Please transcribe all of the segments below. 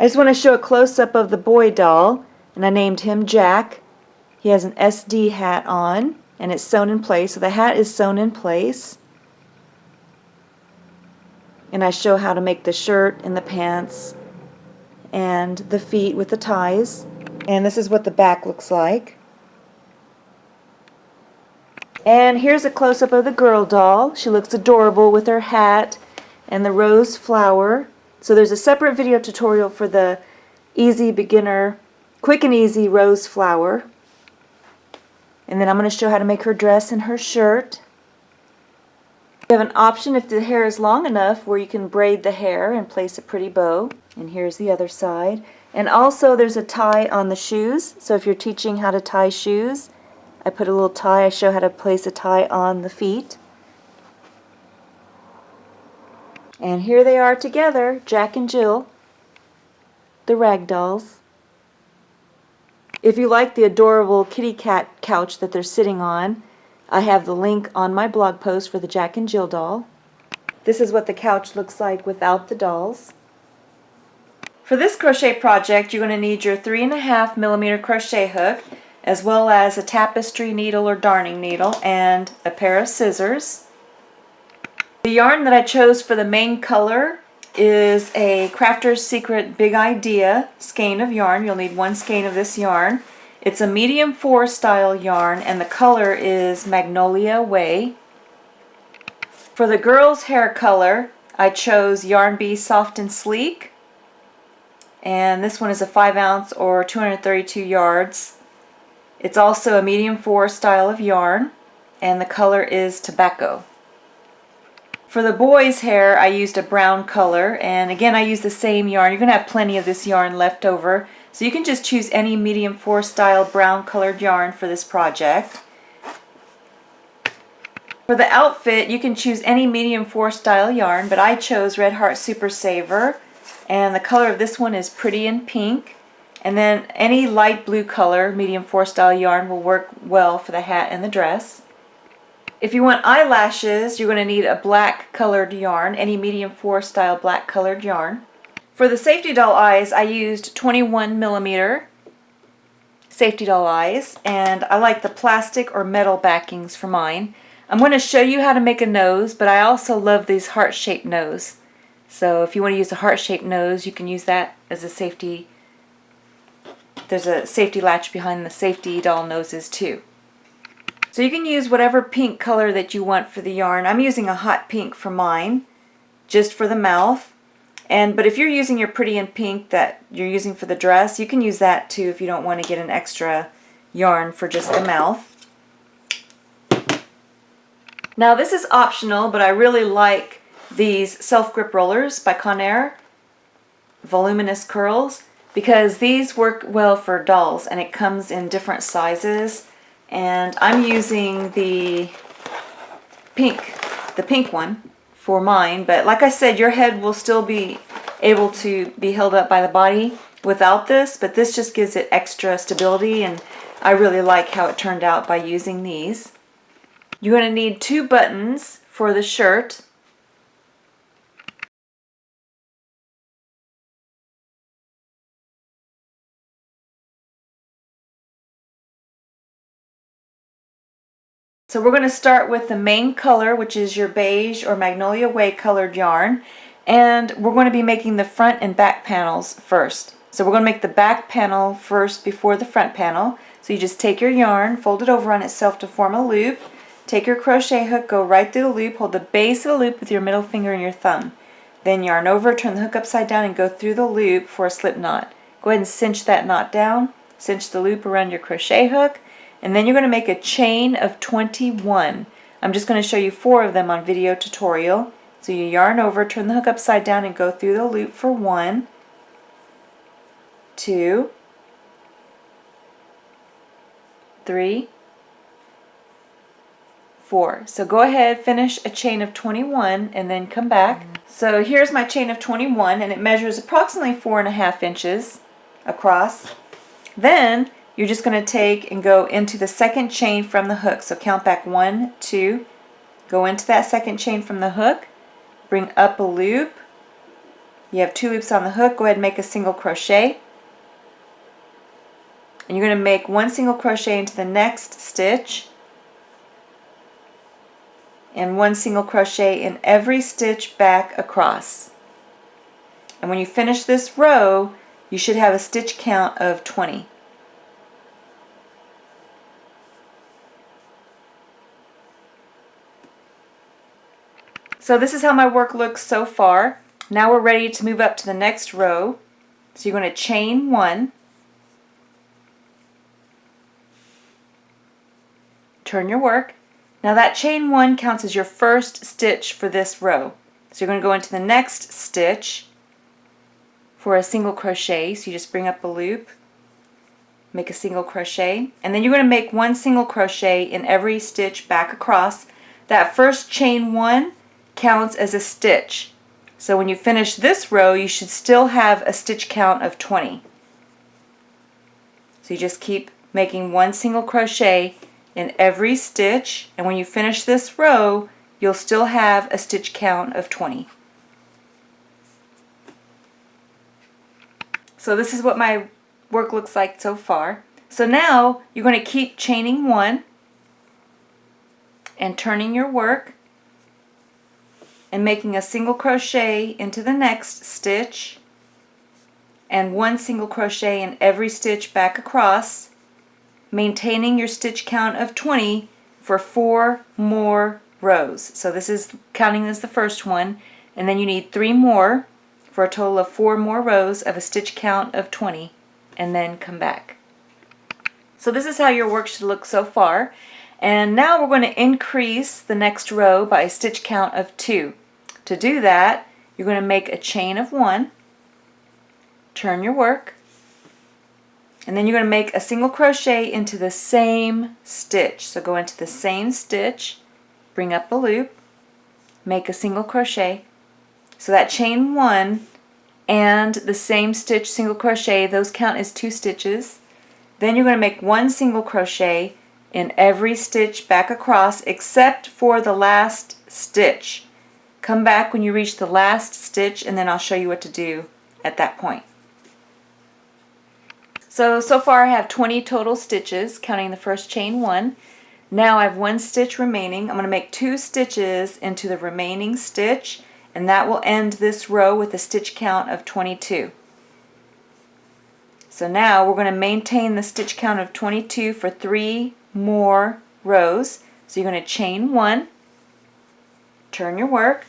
just want to show a close-up of the boy doll, and I named him Jack. He has an SD hat on, and it's sewn in place, so the hat is sewn in place. And I show how to make the shirt and the pants and the feet with the ties. And this is what the back looks like. And here's a close-up of the girl doll. She looks adorable with her hat and the rose flower. So there's a separate video tutorial for the easy beginner, quick and easy rose flower. And then I'm going to show how to make her dress and her shirt. You have an option if the hair is long enough where you can braid the hair and place a pretty bow. And here's the other side. And also there's a tie on the shoes. So if you're teaching how to tie shoes, I put a little tie. I show how to place a tie on the feet. And here they are together, Jack and Jill, the Ragdolls. If you like the adorable kitty cat couch that they're sitting on, I have the link on my blog post for the Jack and Jill doll. This is what the couch looks like without the dolls. For this crochet project, you're going to need your 3.5mm crochet hook, as well as a tapestry needle or darning needle, and a pair of scissors. The yarn that I chose for the main color is a Crafter's Secret Big Idea skein of yarn. You'll need one skein of this yarn. It's a medium 4 style yarn, and the color is Magnolia Way. For the girl's hair color, I chose Yarn Bee Soft and Sleek, and this one is a 5 ounce or 232 yards. It's also a medium 4 style of yarn, and the color is Tobacco. For the boy's hair, I used a brown color, and again I used the same yarn. You're going to have plenty of this yarn left over, so you can just choose any medium 4 style brown colored yarn for this project. For the outfit, you can choose any medium 4 style yarn, but I chose Red Heart Super Saver, and the color of this one is Pretty in Pink. And then any light blue color, medium 4 style yarn will work well for the hat and the dress. If you want eyelashes, you're going to need a black colored yarn, any medium 4 style black colored yarn. For the safety doll eyes, I used 21mm safety doll eyes, and I like the plastic or metal backings for mine. I'm going to show you how to make a nose, but I also love these heart-shaped nose. So if you want to use a heart-shaped nose, you can use that as a safety. There's a safety latch behind the safety doll noses too. So you can use whatever pink color that you want for the yarn. I'm using a hot pink for mine, just for the mouth. But if you're using your Pretty in Pink that you're using for the dress, you can use that too if you don't want to get an extra yarn for just the mouth. Now this is optional, but I really like these self-grip rollers by Conair, voluminous curls, because these work well for dolls, and it comes in different sizes. And I'm using the pink one for mine, but like I said, your head will still be able to be held up by the body without this, but this just gives it extra stability, and I really like how it turned out by using these. You're going to need 2 buttons for the shirt. So we're going to start with the main color, which is your beige or Magnolia Way colored yarn, and we're going to be making the front and back panels first. So we're going to make the back panel first before the front panel. So you just take your yarn, fold it over on itself to form a loop, take your crochet hook, go right through the loop, hold the base of the loop with your middle finger and your thumb. Then yarn over, turn the hook upside down, and go through the loop for a slip knot. Go ahead and cinch that knot down, cinch the loop around your crochet hook, and then you're going to make a chain of 21. I'm just going to show you 4 of them on video tutorial. So you yarn over, turn the hook upside down, and go through the loop for 1, 2, 3, 4. So go ahead, finish a chain of 21, and then come back. So here's my chain of 21, and it measures approximately 4.5 inches across. Then you're just going to take and go into the second chain from the hook. So count back 1, 2, go into that second chain from the hook, bring up a loop, You have 2 loops on the hook. Go ahead and make a single crochet. And you're going to make 1 single crochet into the next stitch and 1 single crochet in every stitch back across. And when you finish this row, you should have a stitch count of 20. So this is how my work looks so far. Now we're ready to move up to the next row. So you're going to chain 1, turn your work. Now that chain 1 counts as your first stitch for this row. So you're going to go into the next stitch for a single crochet. So you just bring up a loop, make a single crochet, and then you're going to make 1 single crochet in every stitch back across. That first chain 1 counts as a stitch. So when you finish this row, you should still have a stitch count of 20. So you just keep making 1 single crochet in every stitch, and when you finish this row, you'll still have a stitch count of 20. So this is what my work looks like so far. So now you're going to keep chaining 1 and turning your work and making a single crochet into the next stitch and 1 single crochet in every stitch back across, maintaining your stitch count of 20 for 4 more rows. So this is counting as the first one, and then you need 3 more for a total of 4 more rows of a stitch count of 20, and then come back. So this is how your work should look so far. And now we're going to increase the next row by a stitch count of 2. To do that, you're going to make a chain of 1, turn your work, and then you're going to make a single crochet into the same stitch. So go into the same stitch, bring up a loop, make a single crochet. So that chain 1 and the same stitch single crochet, those count as 2 stitches. Then you're going to make 1 single crochet in every stitch back across except for the last stitch. Come back when you reach the last stitch, and then I'll show you what to do at that point. So far I have 20 total stitches, counting the first chain 1. Now I have 1 stitch remaining. I'm going to make 2 stitches into the remaining stitch, and that will end this row with a stitch count of 22. So now we're going to maintain the stitch count of 22 for 3 more rows. So you're going to chain 1, turn your work,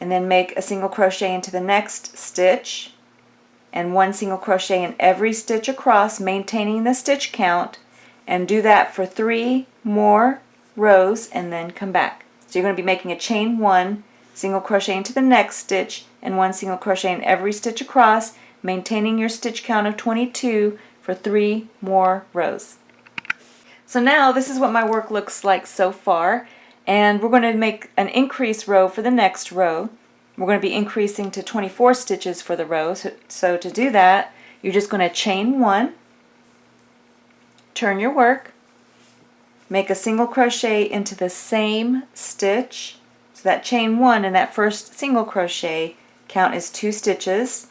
and then make a single crochet into the next stitch and 1 single crochet in every stitch across, maintaining the stitch count, and do that for 3 more rows and then come back. So you're going to be making a chain 1, single crochet into the next stitch, and 1 single crochet in every stitch across, maintaining your stitch count of 22 for 3 more rows. So now this is what my work looks like so far, and we're going to make an increase row for the next row. We're going to be increasing to 24 stitches for the row. So to do that, you're just going to chain 1, turn your work, make a single crochet into the same stitch. So that chain 1 and that first single crochet count as 2 stitches,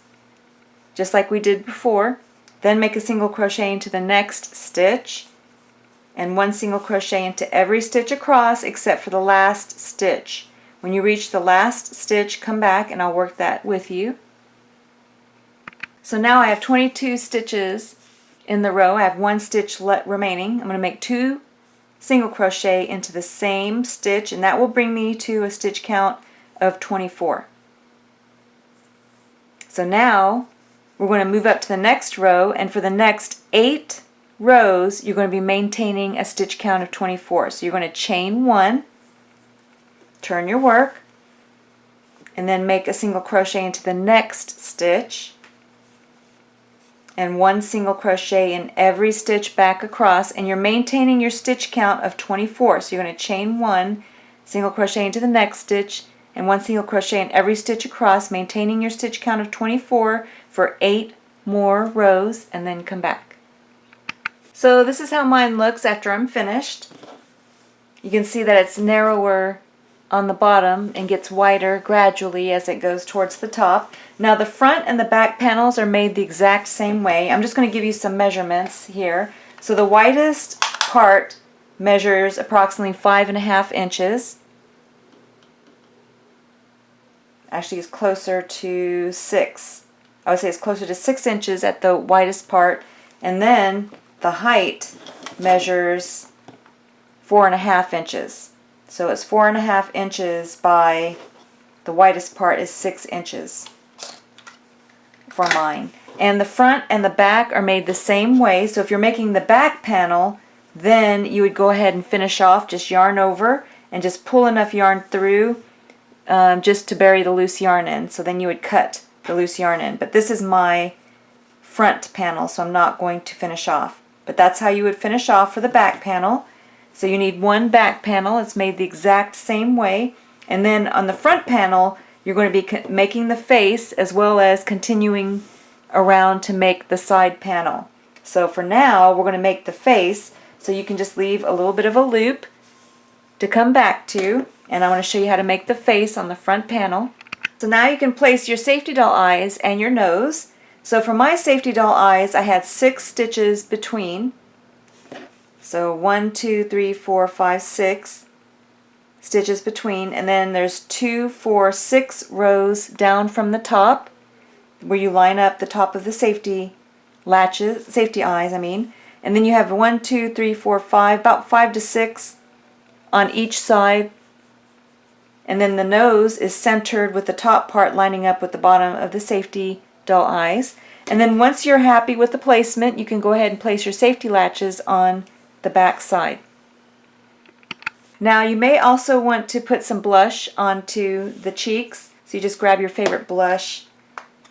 just like we did before. Then make a single crochet into the next stitch and 1 single crochet into every stitch across except for the last stitch. When you reach the last stitch, come back and I'll work that with you. So now I have 22 stitches in the row. I have 1 stitch remaining. I'm going to make 2 single crochet into the same stitch, and that will bring me to a stitch count of 24. So now we're going to move up to the next row, and for the next 8 rows you're going to be maintaining a stitch count of 24. So you're going to chain 1, turn your work, and then make a single crochet into the next stitch and 1 single crochet in every stitch back across, and you're maintaining your stitch count of 24. So you're going to chain 1, single crochet into the next stitch, and 1 single crochet in every stitch across, maintaining your stitch count of 24 for 8 more rows, and then come back. So this is how mine looks after I'm finished. You can see that it's narrower on the bottom and gets wider gradually as it goes towards the top. Now the front and the back panels are made the exact same way. I'm just going to give you some measurements here. So the widest part measures approximately 5.5 inches. Actually, it's closer to 6. I would say it's closer to 6 inches at the widest part. And then the height measures 4.5 inches. So it's 4.5 inches by the widest part is 6 inches for mine. And the front and the back are made the same way. So if you're making the back panel, then you would go ahead and finish off, just yarn over and just pull enough yarn through just to bury the loose yarn in. So then you would cut the loose yarn in. But this is my front panel, so I'm not going to finish off. But that's how you would finish off for the back panel. So you need one back panel. It's made the exact same way. And then on the front panel, you're going to be making the face as well as continuing around to make the side panel. So for now, we're going to make the face. So you can just leave a little bit of a loop to come back to. And I want to show you how to make the face on the front panel. So now you can place your safety doll eyes and your nose. So for my safety doll eyes, I had 6 stitches between. So 1, 2, 3, 4, 5, 6 stitches between, and then there's 2, 4, 6 rows down from the top where you line up the top of the safety latches, safety eyes, and then you have 1, 2, 3, 4, 5, about 5 to 6 on each side, and then the nose is centered with the top part lining up with the bottom of the safety doll eyes. And then once you're happy with the placement, you can go ahead and place your safety latches on the back side. Now you may also want to put some blush onto the cheeks, so you just grab your favorite blush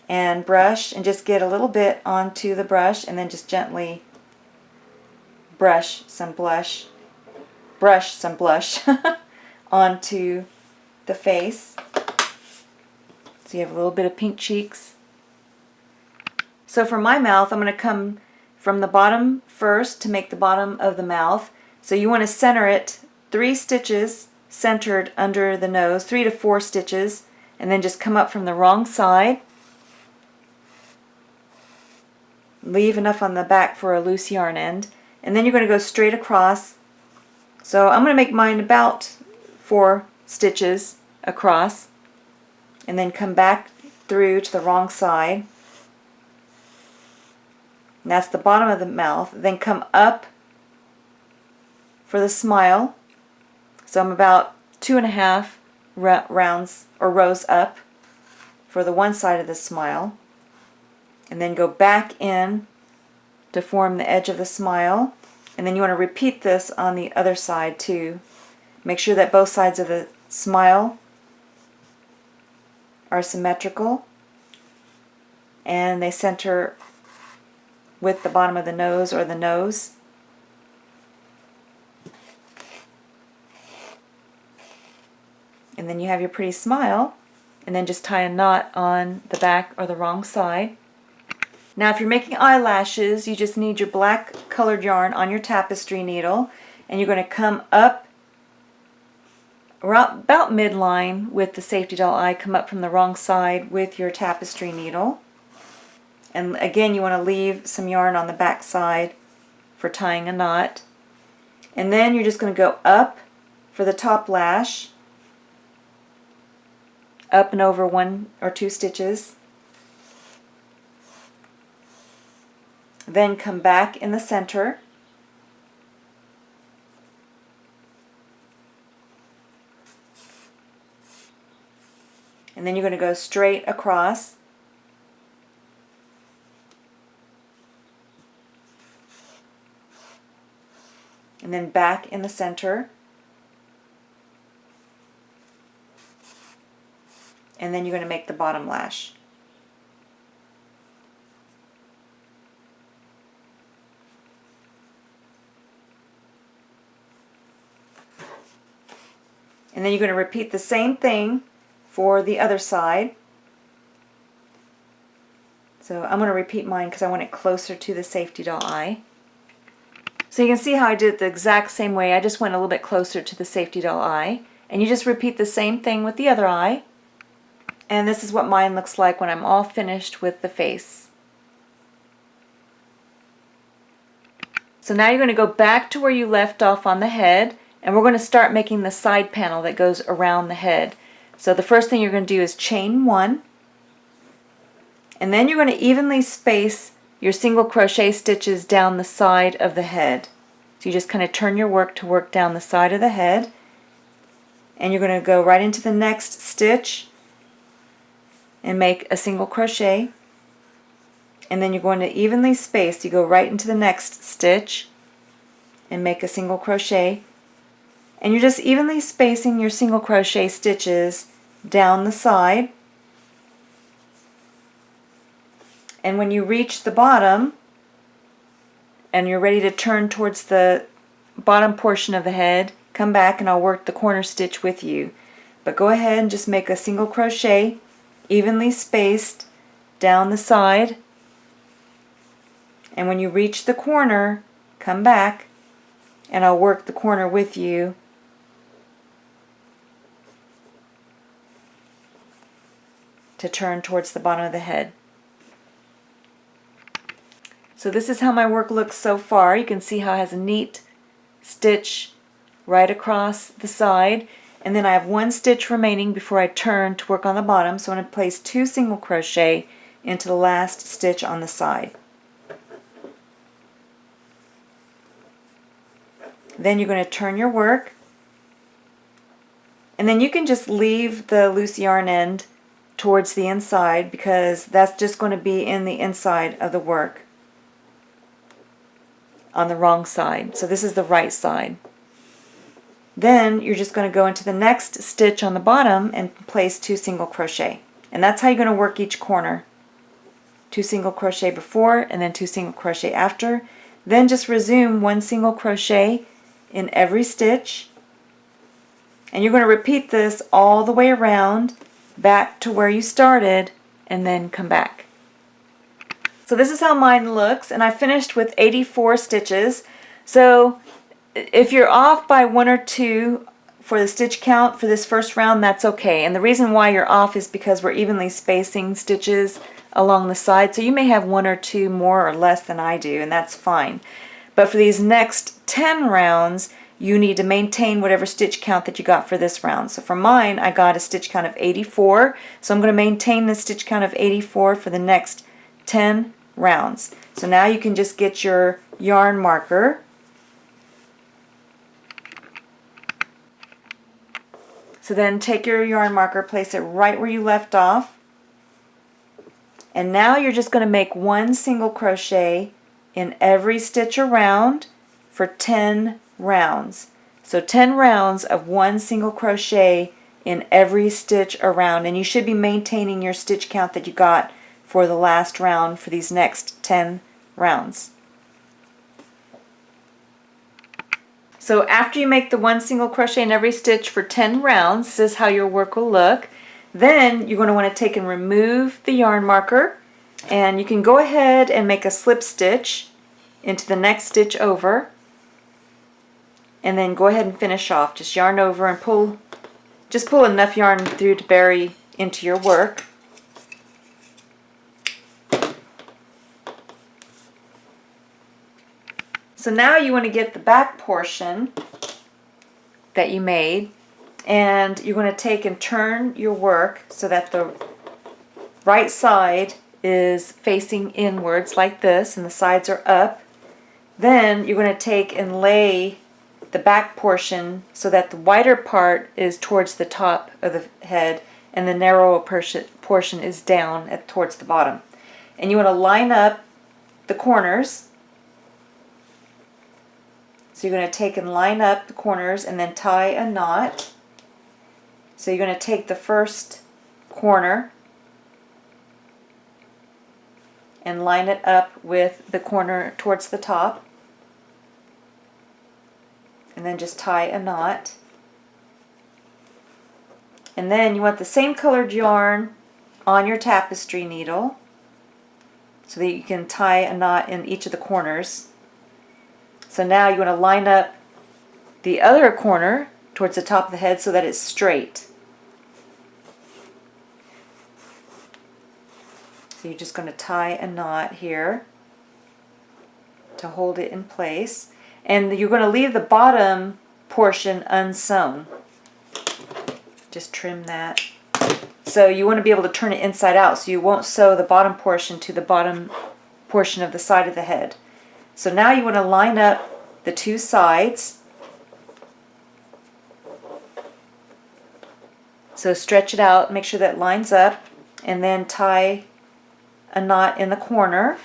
and brush and just get a little bit onto the brush and then just gently brush some blush onto the face, so you have a little bit of pink cheeks. So for my mouth, I'm going to come from the bottom first to make the bottom of the mouth. So you want to center it 3 stitches centered under the nose, 3 to 4 stitches, and then just come up from the wrong side. Leave enough on the back for a loose yarn end, and then you're going to go straight across. So I'm going to make mine about 4 stitches across, and then come back through to the wrong side. And that's the bottom of the mouth. Then come up for the smile. So I'm about 2.5 rounds or rows up for the one side of the smile. And then go back in to form the edge of the smile. And then you want to repeat this on the other side too. Make sure that both sides of the smile are symmetrical and they center with the bottom of the nose or the nose. And then you have your pretty smile, and then just tie a knot on the back or the wrong side. Now if you're making eyelashes, you just need your black colored yarn on your tapestry needle, and you're going to come up around about midline with the safety doll eye, come up from the wrong side with your tapestry needle. And again, you want to leave some yarn on the back side for tying a knot. And then you're just going to go up for the top lash, up and over 1 or 2 stitches. Then come back in the center. And then you're going to go straight across. And then back in the center. And then you're going to make the bottom lash. And then you're going to repeat the same thing for the other side. So I'm going to repeat mine because I want it closer to the safety doll eye. So you can see how I did it the exact same way. I just went a little bit closer to the safety doll eye. And you just repeat the same thing with the other eye. And this is what mine looks like when I'm all finished with the face. So now you're going to go back to where you left off on the head, and we're going to start making the side panel that goes around the head. So the first thing you're going to do is chain 1, and then you're going to evenly space your single crochet stitches down the side of the head. So you just kind of turn your work to work down the side of the head, and you're going to go right into the next stitch and make a single crochet, and then you're going to evenly space. You go right into the next stitch and make a single crochet, and you're just evenly spacing your single crochet stitches down the side. And when you reach the bottom and you're ready to turn towards the bottom portion of the head, come back and I'll work the corner stitch with you. But go ahead and just make a single crochet evenly spaced down the side, and when you reach the corner, come back and I'll work the corner with you. To turn towards the bottom of the head. So this is how my work looks so far. You can see how it has a neat stitch right across the side, and then I have 1 stitch remaining before I turn to work on the bottom, so I'm going to place 2 single crochet into the last stitch on the side. Then you're going to turn your work, and then you can just leave the loose yarn end towards the inside because that's just going to be in the inside of the work on the wrong side. So this is the right side. Then you're just going to go into the next stitch on the bottom and place 2 single crochet. And that's how you're going to work each corner. 2 single crochet before and then 2 single crochet after. Then just resume 1 single crochet in every stitch. And you're going to repeat this all the way around back to where you started and then come back. So this is how mine looks, and I finished with 84 stitches. So if you're off by 1 or 2 for the stitch count for this first round, that's okay. And the reason why you're off is because we're evenly spacing stitches along the side. So you may have 1 or 2 more or less than I do, and that's fine. But for these next 10 rounds, you need to maintain whatever stitch count that you got for this round. So for mine, I got a stitch count of 84. So I'm going to maintain the stitch count of 84 for the next 10 rounds. So now you can just get your yarn marker. So then take your yarn marker, place it right where you left off. And now you're just going to make 1 single crochet in every stitch around for 10 rounds. So 10 rounds of 1 single crochet in every stitch around, and you should be maintaining your stitch count that you got for the last round for these next 10 rounds. So after you make the 1 single crochet in every stitch for 10 rounds, this is how your work will look. Then you're going to want to take and remove the yarn marker, and you can go ahead and make a slip stitch into the next stitch over, and then go ahead and finish off. Just yarn over and pull enough yarn through to bury into your work. So now you want to get the back portion that you made, and you're going to take and turn your work so that the right side is facing inwards like this and the sides are up. Then you're going to take and lay the back portion so that the wider part is towards the top of the head and the narrower portion is down towards the bottom. And you want to line up the corners. So you're going to take and line up the corners and then tie a knot. So you're going to take the first corner and line it up with the corner towards the top, and then just tie a knot. And then you want the same colored yarn on your tapestry needle so that you can tie a knot in each of the corners. So now you want to line up the other corner towards the top of the head so that it's straight. So you're just going to tie a knot here to hold it in place. And you're going to leave the bottom portion unsewn. Just trim that. So you want to be able to turn it inside out so you won't sew the bottom portion to the bottom portion of the side of the head. So now you want to line up the two sides. So stretch it out, make sure that it lines up, and then tie a knot in the corner.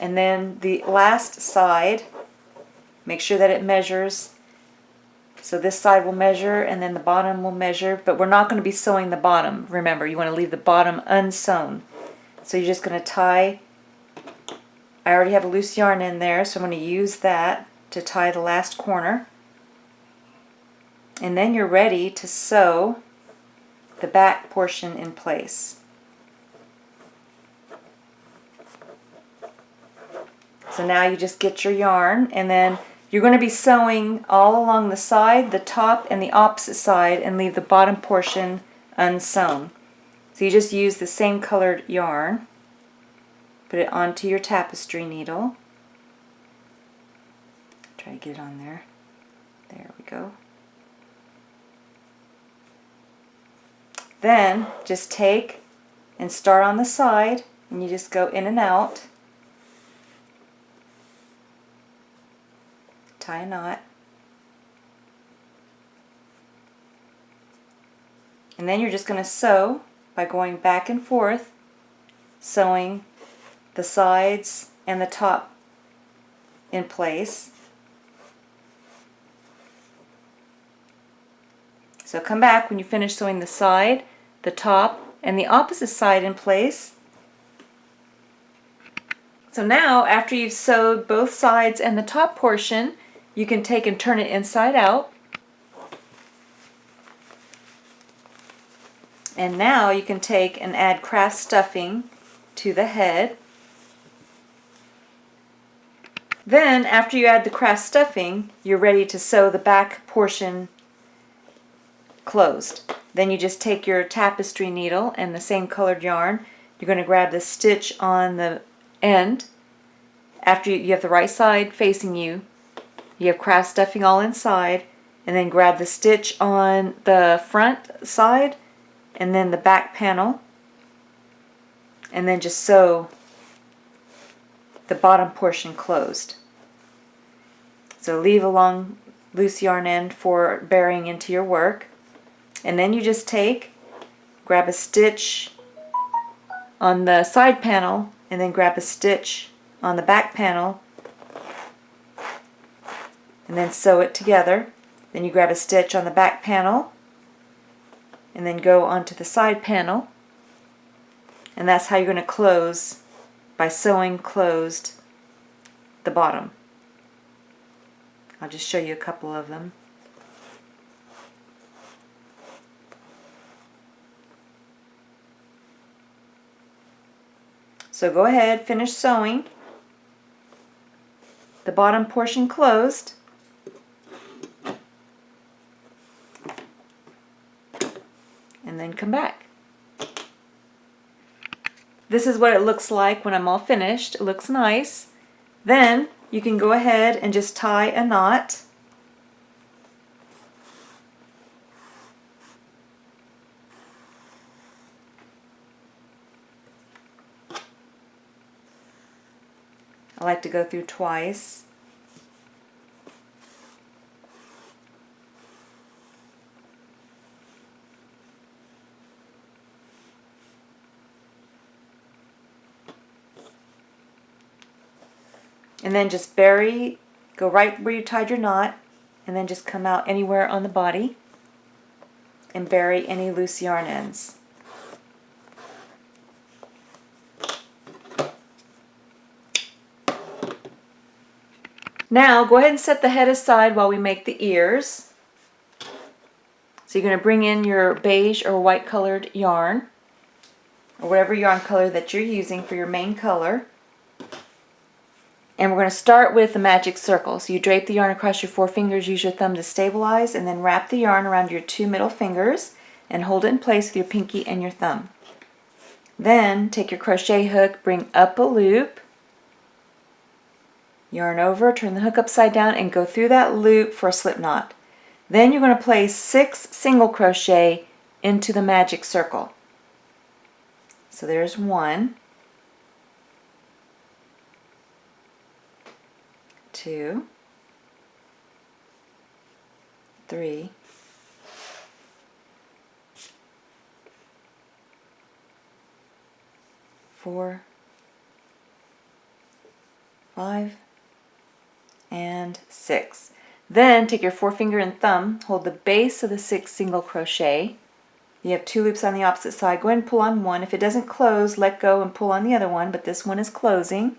And then the last side, make sure that it measures. So this side will measure and then the bottom will measure, but we're not going to be sewing the bottom. Remember, you want to leave the bottom unsewn. So you're just going to tie, I already have a loose yarn in there, so I'm going to use that to tie the last corner. And then you're ready to sew the back portion in place. So now you just get your yarn, and then you're going to be sewing all along the side, the top, and the opposite side, and leave the bottom portion unsewn. So you just use the same colored yarn, put it onto your tapestry needle. Try to get it on there. There we go. Then just take and start on the side, and you just go in and out. Tie a knot. And then you're just going to sew by going back and forth, sewing the sides and the top in place. So come back when you finish sewing the side, the top, and the opposite side in place. So now, after you've sewed both sides and the top portion, you can take and turn it inside out. And now you can take and add craft stuffing to the head. Then, after you add the craft stuffing, you're ready to sew the back portion closed. Then you just take your tapestry needle and the same colored yarn. You're going to grab the stitch on the end. After you have the right side facing you, you have craft stuffing all inside, and then grab the stitch on the front side and then the back panel, and then just sew the bottom portion closed. So leave a long loose yarn end for burying into your work, and then you just take, grab a stitch on the side panel, and then grab a stitch on the back panel, and then sew it together. Then you grab a stitch on the back panel and then go onto the side panel, and that's how you're going to close, by sewing closed the bottom. I'll just show you a couple of them. So go ahead, finish sewing the bottom portion closed. And then come back. This is what it looks like when I'm all finished. It looks nice. Then you can go ahead and just tie a knot. I like to go through twice. And then just bury, go right where you tied your knot, and then just come out anywhere on the body and bury any loose yarn ends. Now go ahead and set the head aside while we make the ears. So you're going to bring in your beige or white colored yarn. or whatever yarn color that you're using for your main color. And we're going to start with the magic circle. So you drape the yarn across your 4 fingers, use your thumb to stabilize, and then wrap the yarn around your 2 middle fingers and hold it in place with your pinky and your thumb. Then take your crochet hook, bring up a loop, yarn over, turn the hook upside down, and go through that loop for a slip knot. Then you're going to place 6 single crochet into the magic circle. So there's 1, 2, 3, 4, 5, and 6. Then take your forefinger and thumb, hold the base of the 6 single crochet. You have 2 loops on the opposite side. Go ahead and pull on one. If it doesn't close, let go and pull on the other one, but this one is closing.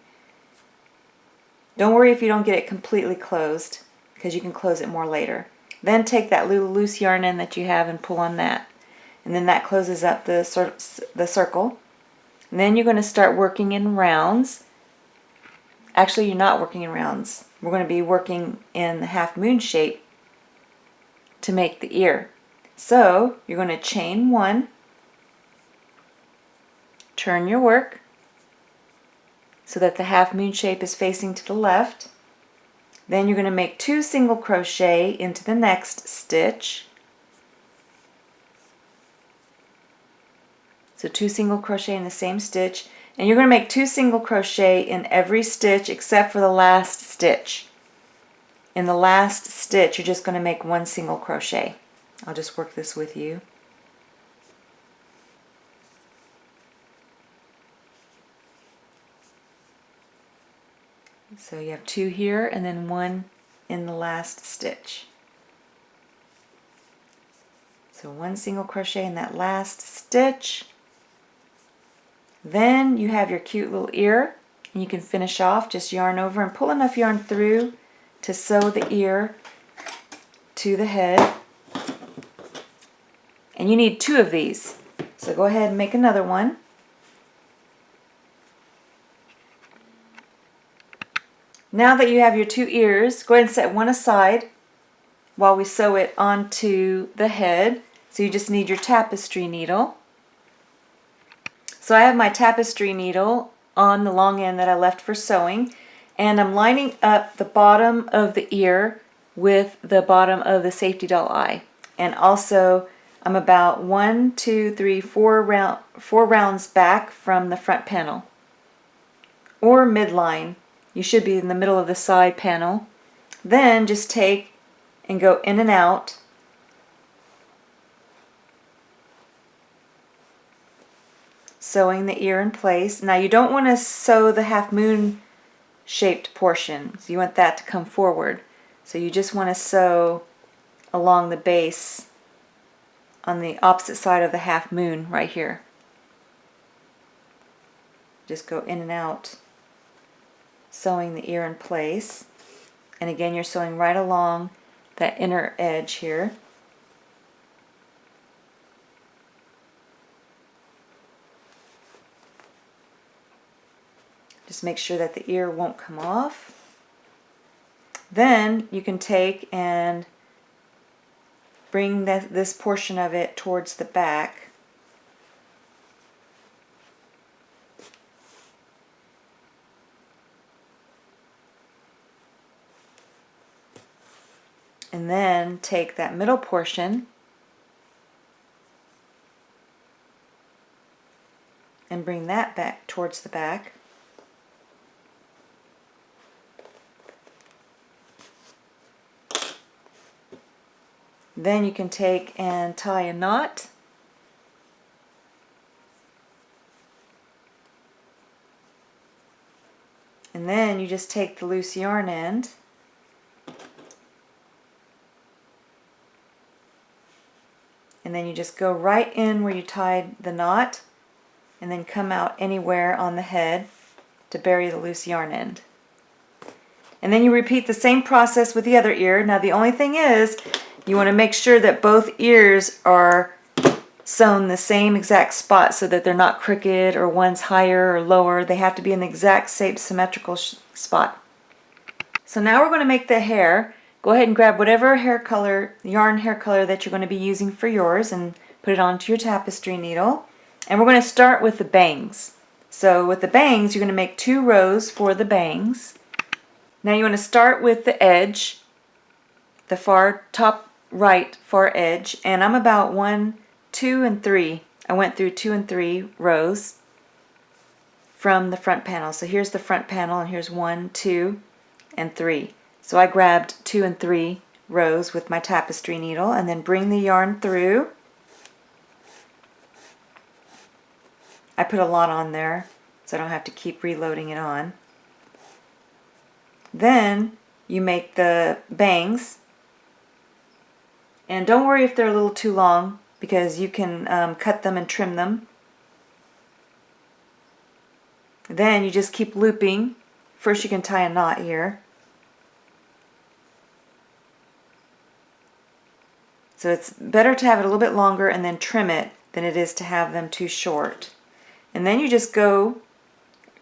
Don't worry if you don't get it completely closed, because you can close it more later. Then take that little loose yarn end that you have and pull on that. And then that closes up the circle. And then you're going to start working in rounds. Actually, you're not working in rounds. We're going to be working in the half moon shape to make the ear. So you're going to chain 1, turn your work so that the half moon shape is facing to the left. Then you're going to make 2 single crochet into the next stitch. So 2 single crochet in the same stitch, and you're going to make 2 single crochet in every stitch except for the last stitch. In the last stitch you're just going to make 1 single crochet. I'll just work this with you. So you have 2 here and then 1 in the last stitch. So 1 single crochet in that last stitch. Then you have your cute little ear, and you can finish off, just yarn over and pull enough yarn through to sew the ear to the head. And you need 2 of these. So go ahead and make another one. Now that you have your 2 ears, go ahead and set one aside while we sew it onto the head. So you just need your tapestry needle. So I have my tapestry needle on the long end that I left for sewing, and I'm lining up the bottom of the ear with the bottom of the safety doll eye. And also I'm about 1, 2, 3, 4 rounds back from the front panel, or midline. You should be in the middle of the side panel. Then just take and go in and out, sewing the ear in place. Now you don't want to sew the half moon shaped portion, so you want that to come forward. So you just want to sew along the base on the opposite side of the half moon right here. Just go in and out, sewing the ear in place. And again, you're sewing right along that inner edge here. Just make sure that the ear won't come off. Then you can take and bring this portion of it towards the back. And then take that middle portion and bring that back towards the back. Then you can take and tie a knot. And then you just take the loose yarn end and then you just go right in where you tied the knot and then come out anywhere on the head to bury the loose yarn end. And then you repeat the same process with the other ear. Now the only thing is, you want to make sure that both ears are sewn the same exact spot so that they're not crooked or one's higher or lower. They have to be in the exact same symmetrical spot. So now we're going to make the hair. Go ahead and grab whatever yarn hair color that you're going to be using for yours and put it onto your tapestry needle. And we're going to start with the bangs. So with the bangs, you're going to make 2 rows for the bangs. Now you want to start with the edge, the far top right far edge, and I'm about 1, 2, and 3. I went through 2 and 3 rows from the front panel. So here's the front panel, and here's 1, 2, and 3. So I grabbed 2 and 3 rows with my tapestry needle, and then bring the yarn through. I put a lot on there so I don't have to keep reloading it on. Then you make the bangs, and don't worry if they're a little too long, because you can cut them and trim them. Then you just keep looping. First you can tie a knot here. So it's better to have it a little bit longer and then trim it than it is to have them too short. And then you just go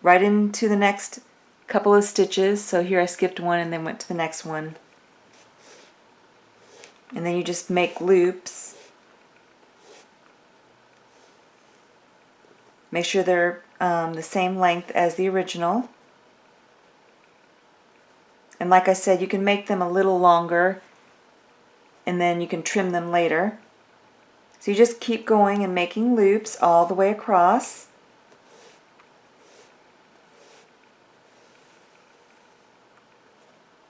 right into the next couple of stitches. So here I skipped one and then went to the next one. And then you just make loops. Make sure they're the same length as the original. And like I said, you can make them a little longer and then you can trim them later. So you just keep going and making loops all the way across.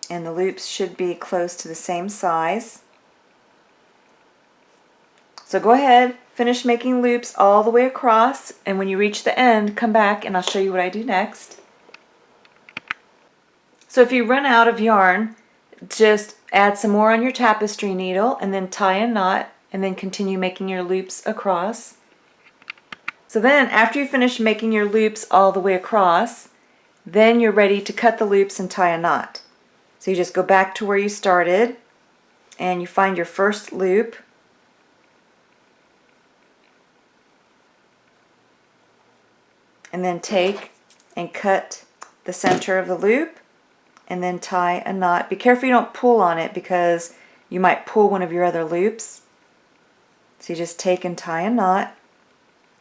And the loops should be close to the same size. So go ahead, finish making loops all the way across, and when you reach the end, come back and I'll show you what I do next. So if you run out of yarn, just add some more on your tapestry needle and then tie a knot and then continue making your loops across. So then after you finish making your loops all the way across, then you're ready to cut the loops and tie a knot. So you just go back to where you started and you find your first loop. And then take and cut the center of the loop and then tie a knot. Be careful you don't pull on it because you might pull one of your other loops. So you just take and tie a knot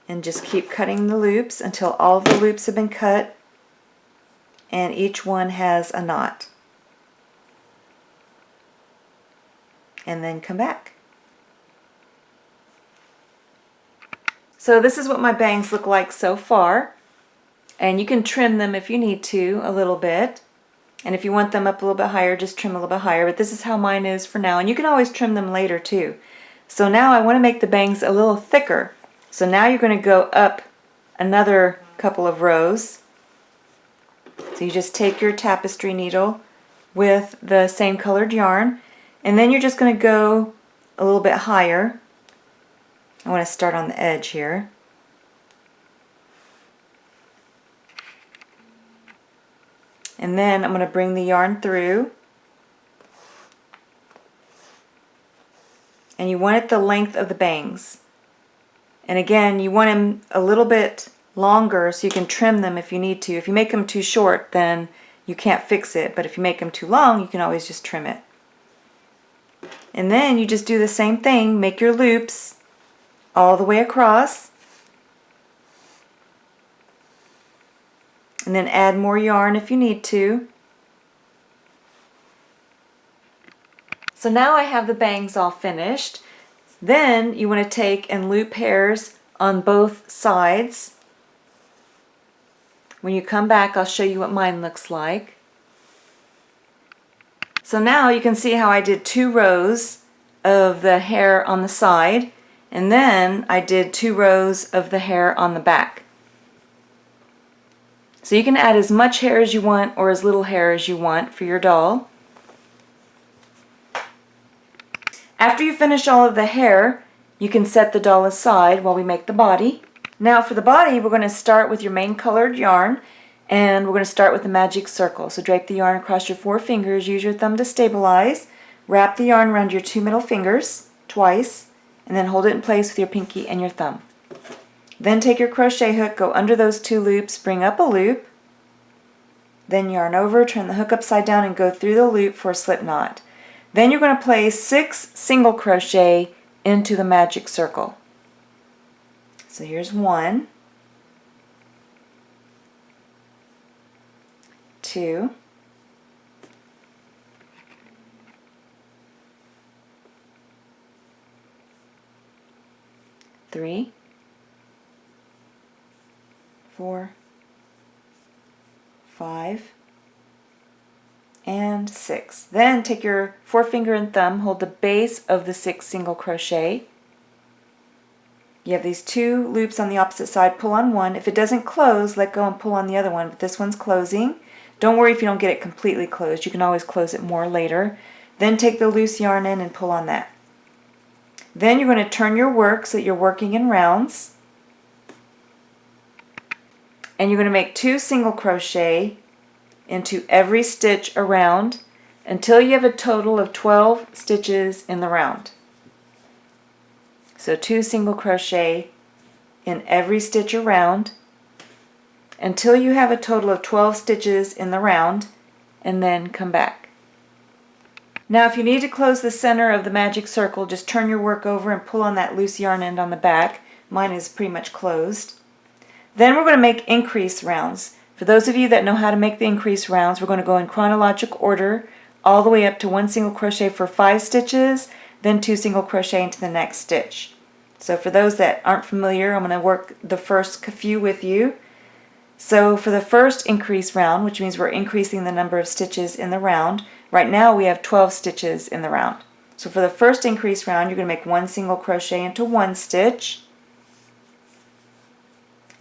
and just keep cutting the loops until all the loops have been cut and each one has a knot. And then come back. So this is what my bangs look like so far. And you can trim them if you need to a little bit. And if you want them up a little bit higher, just trim a little bit higher. But this is how mine is for now. And you can always trim them later too. So now I want to make the bangs a little thicker. So now you're going to go up another couple of rows. So you just take your tapestry needle with the same colored yarn. And then you're just going to go a little bit higher. I want to start on the edge here. And then I'm going to bring the yarn through. And you want it the length of the bangs. And again, you want them a little bit longer so you can trim them if you need to. If you make them too short, then you can't fix it. But if you make them too long, you can always just trim it. And then you just do the same thing. Make your loops all the way across. And then add more yarn if you need to. So now I have the bangs all finished. Then you want to take and loop hairs on both sides. When you come back, I'll show you what mine looks like. So now you can see how I did 2 rows of the hair on the side, and then I did 2 rows of the hair on the back. So you can add as much hair as you want or as little hair as you want for your doll. After you finish all of the hair, you can set the doll aside while we make the body. Now for the body, we're going to start with your main colored yarn, and we're going to start with the magic circle. So drape the yarn across your 4 fingers, use your thumb to stabilize, wrap the yarn around your 2 middle fingers twice, and then hold it in place with your pinky and your thumb. Then take your crochet hook, go under those 2 loops, bring up a loop, then yarn over, turn the hook upside down and go through the loop for a slip knot. Then you're going to place 6 single crochet into the magic circle. So here's 1, 2, 3, 4, 5, and 6. Then take your forefinger and thumb, hold the base of the 6 single crochet. You have these 2 loops on the opposite side, pull on one. If it doesn't close, let go and pull on the other one, but this one's closing. Don't worry if you don't get it completely closed. You can always close it more later. Then take the loose yarn in and pull on that. Then you're going to turn your work so that you're working in rounds. And you're going to make 2 single crochet into every stitch around until you have a total of 12 stitches in the round. So 2 single crochet in every stitch around until you have a total of 12 stitches in the round, and then come back. Now if you need to close the center of the magic circle, just turn your work over and pull on that loose yarn end on the back. Mine is pretty much closed. Then we're going to make increase rounds. For those of you that know how to make the increase rounds, we're going to go in chronological order all the way up to 1 single crochet for 5 stitches, then 2 single crochet into the next stitch. So for those that aren't familiar, I'm going to work the first few with you. So for the first increase round, which means we're increasing the number of stitches in the round, right now we have 12 stitches in the round. So for the first increase round, you're going to make 1 single crochet into 1 stitch,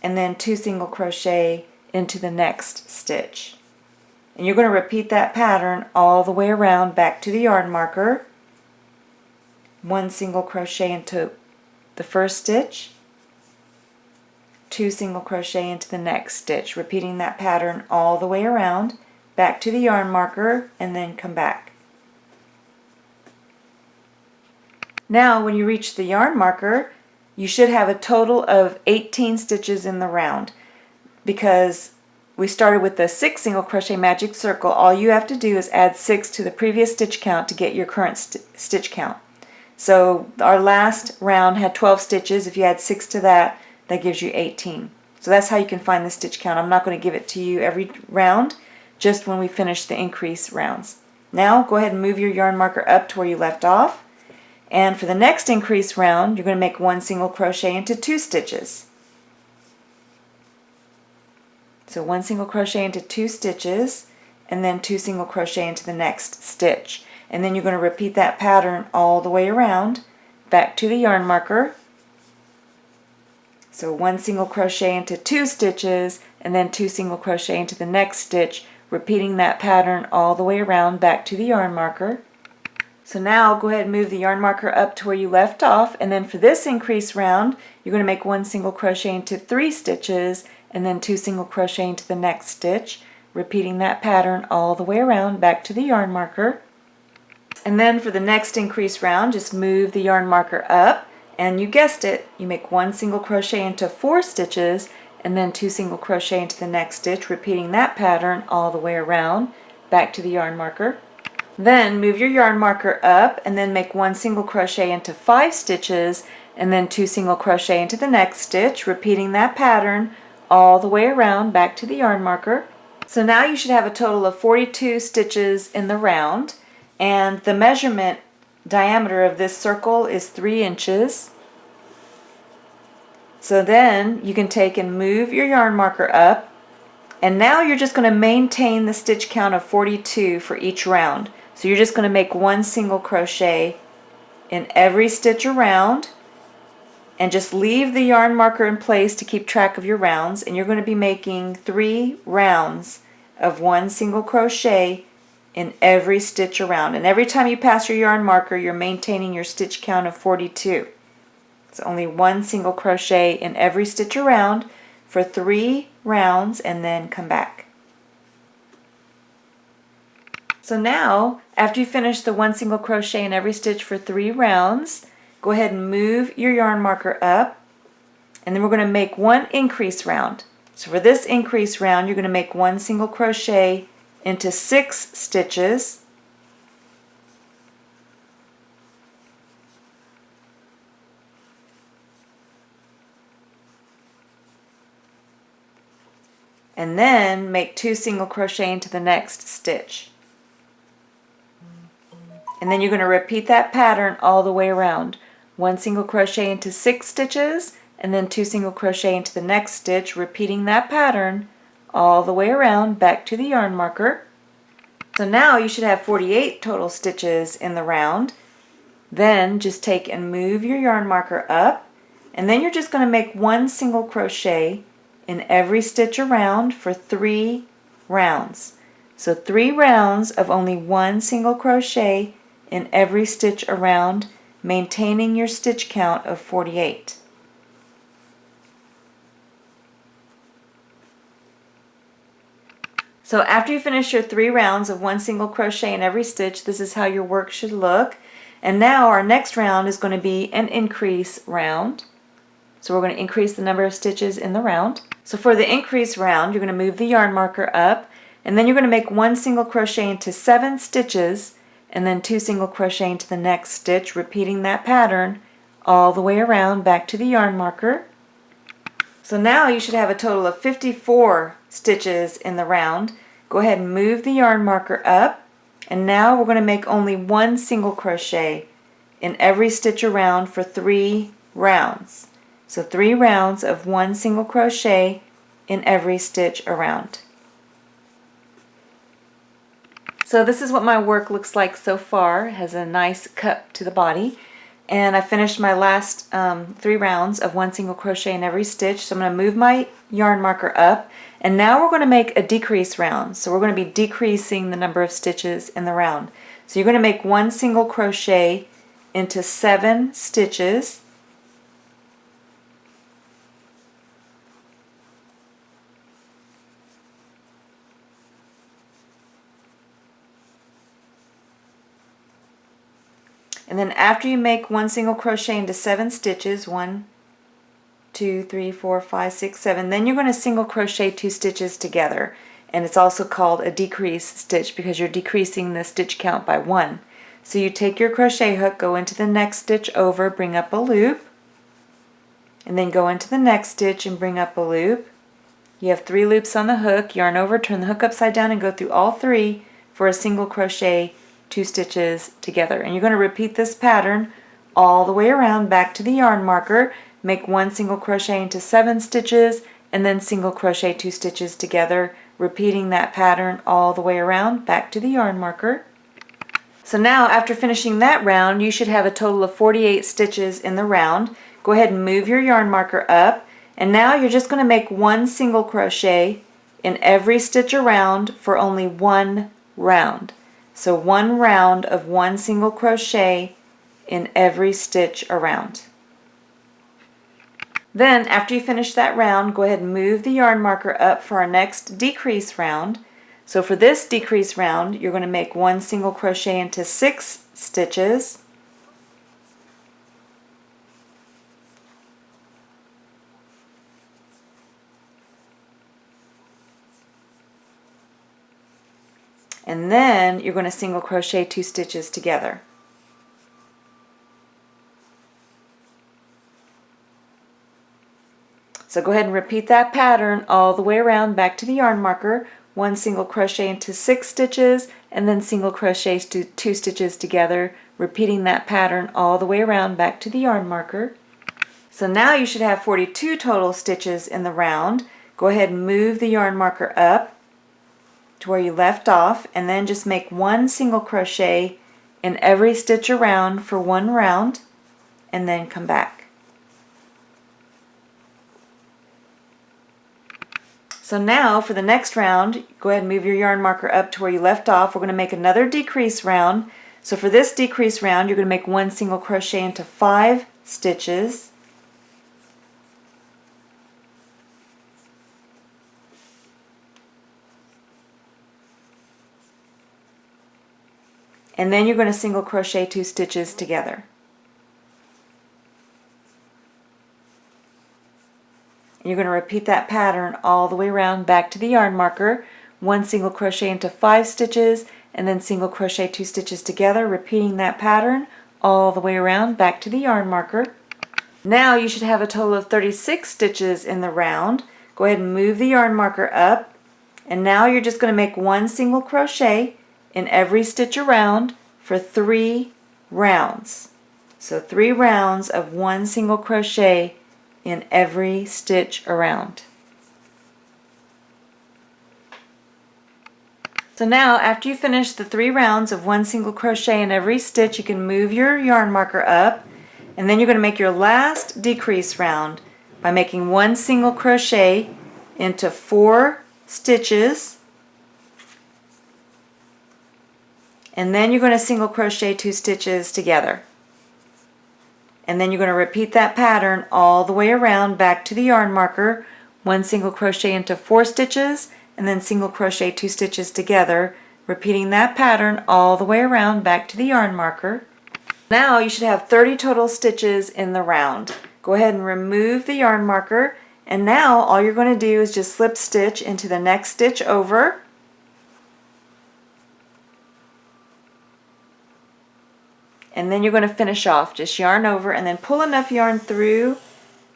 and then 2 single crochet into the next stitch. And you're going to repeat that pattern all the way around back to the yarn marker. 1 single crochet into the first stitch, 2 single crochet into the next stitch, repeating that pattern all the way around back to the yarn marker, and then come back. Now when you reach the yarn marker, you should have a total of 18 stitches in the round. Because we started with the 6 single crochet magic circle, all you have to do is add 6 to the previous stitch count to get your current stitch count. So our last round had 12 stitches. If you add 6 to that, that gives you 18. So that's how you can find the stitch count. I'm not going to give it to you every round, just when we finish the increase rounds. Now go ahead and move your yarn marker up to where you left off. And for the next increase round, you're going to make 1 single crochet into 2 stitches. So 1 single crochet into 2 stitches, and then 2 single crochet into the next stitch. And then you're going to repeat that pattern all the way around back to the yarn marker. So 1 single crochet into 2 stitches, and then 2 single crochet into the next stitch, repeating that pattern all the way around back to the yarn marker. So now go ahead and move the yarn marker up to where you left off, and then for this increase round, you're going to make 1 single crochet into 3 stitches, and then 2 single crochet into the next stitch, repeating that pattern all the way around back to the yarn marker. And then for the next increase round, just move the yarn marker up, and you guessed it, you make 1 single crochet into 4 stitches, and then 2 single crochet into the next stitch, repeating that pattern all the way around back to the yarn marker. Then move your yarn marker up, and then make 1 single crochet into 5 stitches, and then 2 single crochet into the next stitch, repeating that pattern all the way around back to the yarn marker. So now you should have a total of 42 stitches in the round, and the measurement diameter of this circle is 3 inches. So then you can take and move your yarn marker up, and now you're just going to maintain the stitch count of 42 for each round. So you're just going to make 1 single crochet in every stitch around, and just leave the yarn marker in place to keep track of your rounds, and you're going to be making 3 rounds of 1 single crochet in every stitch around. And every time you pass your yarn marker, you're maintaining your stitch count of 42. It's only 1 single crochet in every stitch around for 3 rounds, and then come back. So now, after you finish the 1 single crochet in every stitch for 3 rounds, go ahead and move your yarn marker up, and then we're going to make one increase round. So for this increase round, you're going to make one single crochet into 6 stitches. And then make 2 single crochet into the next stitch. And then you're going to repeat that pattern all the way around. 1 single crochet into 6 stitches, and then 2 single crochet into the next stitch, repeating that pattern all the way around back to the yarn marker. So now you should have 48 total stitches in the round. Then just take and move your yarn marker up, and then you're just going to make 1 single crochet in every stitch around for 3 rounds. So 3 rounds of only 1 single crochet in every stitch around, maintaining your stitch count of 48. So after you finish your 3 rounds of 1 single crochet in every stitch, this is how your work should look. And now our next round is going to be an increase round. So we're going to increase the number of stitches in the round. So for the increase round, you're going to move the yarn marker up, and then you're going to make 1 single crochet into 7 stitches, and then 2 single crochet into the next stitch, repeating that pattern all the way around back to the yarn marker. So now you should have a total of 54 stitches in the round. Go ahead and move the yarn marker up, and now we're going to make only 1 single crochet in every stitch around for 3 rounds. So 3 rounds of 1 single crochet in every stitch around. So this is what my work looks like so far. It has a nice cup to the body. And I finished my last 3 rounds of 1 single crochet in every stitch. So I'm going to move my yarn marker up, and now we're going to make a decrease round. So we're going to be decreasing the number of stitches in the round. So you're going to make 1 single crochet into 7 stitches. And then after you make 1 single crochet into 7 stitches, 1, 2, 3, 4, 5, 6, 7, then you're going to single crochet 2 stitches together. And it's also called a decrease stitch because you're decreasing the stitch count by 1. So you take your crochet hook, go into the next stitch over, bring up a loop, and then go into the next stitch and bring up a loop. You have 3 loops on the hook, yarn over, turn the hook upside down, and go through all 3 for a single crochet 2 stitches together. And you're going to repeat this pattern all the way around back to the yarn marker. Make 1 single crochet into 7 stitches, and then single crochet 2 stitches together, repeating that pattern all the way around back to the yarn marker. So now after finishing that round, you should have a total of 48 stitches in the round. Go ahead and move your yarn marker up, and now you're just going to make 1 single crochet in every stitch around for only 1 round. So 1 round of 1 single crochet in every stitch around. Then after you finish that round, go ahead and move the yarn marker up for our next decrease round. So for this decrease round, you're going to make 1 single crochet into 6 stitches. And then you're going to single crochet 2 stitches together. So go ahead and repeat that pattern all the way around back to the yarn marker. 1 single crochet into 6 stitches, and then single crochet 2 stitches together, repeating that pattern all the way around back to the yarn marker. So now you should have 42 total stitches in the round. Go ahead and move the yarn marker up to where you left off, and then just make 1 single crochet in every stitch around for 1 round, and then come back. So now for the next round, go ahead and move your yarn marker up to where you left off. We're going to make another decrease round. So for this decrease round, you're going to make 1 single crochet into 5 stitches. And then you're going to single crochet 2 stitches together. You're going to repeat that pattern all the way around back to the yarn marker. 1 single crochet into 5 stitches, and then single crochet 2 stitches together, repeating that pattern all the way around back to the yarn marker. Now you should have a total of 36 stitches in the round. Go ahead and move the yarn marker up, and now you're just going to make 1 single crochet in every stitch around for 3 rounds. So 3 rounds of 1 single crochet in every stitch around. So now after you finish the 3 rounds of 1 single crochet in every stitch, you can move your yarn marker up, and then you're going to make your last decrease round by making 1 single crochet into 4 stitches, and then you're going to single crochet 2 stitches together. And then you're going to repeat that pattern all the way around back to the yarn marker. 1 single crochet into 4 stitches, and then single crochet 2 stitches together, repeating that pattern all the way around back to the yarn marker. Now you should have 30 total stitches in the round. Go ahead and remove the yarn marker, and now all you're going to do is just slip stitch into the next stitch over. And then you're going to finish off. Just yarn over and then pull enough yarn through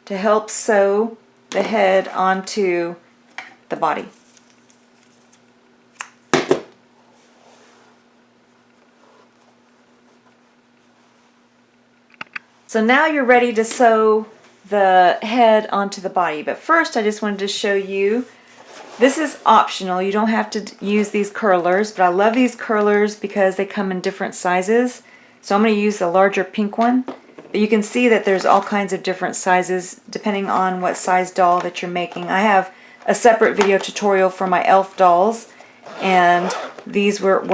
to help sew the head onto the body. So now you're ready to sew the head onto the body. But first I just wanted to show you, this is optional. You don't have to use these curlers, but I love these curlers because they come in different sizes. So I'm going to use the larger pink one, but you can see that there's all kinds of different sizes depending on what size doll that you're making. I have a separate video tutorial for my elf dolls, and these work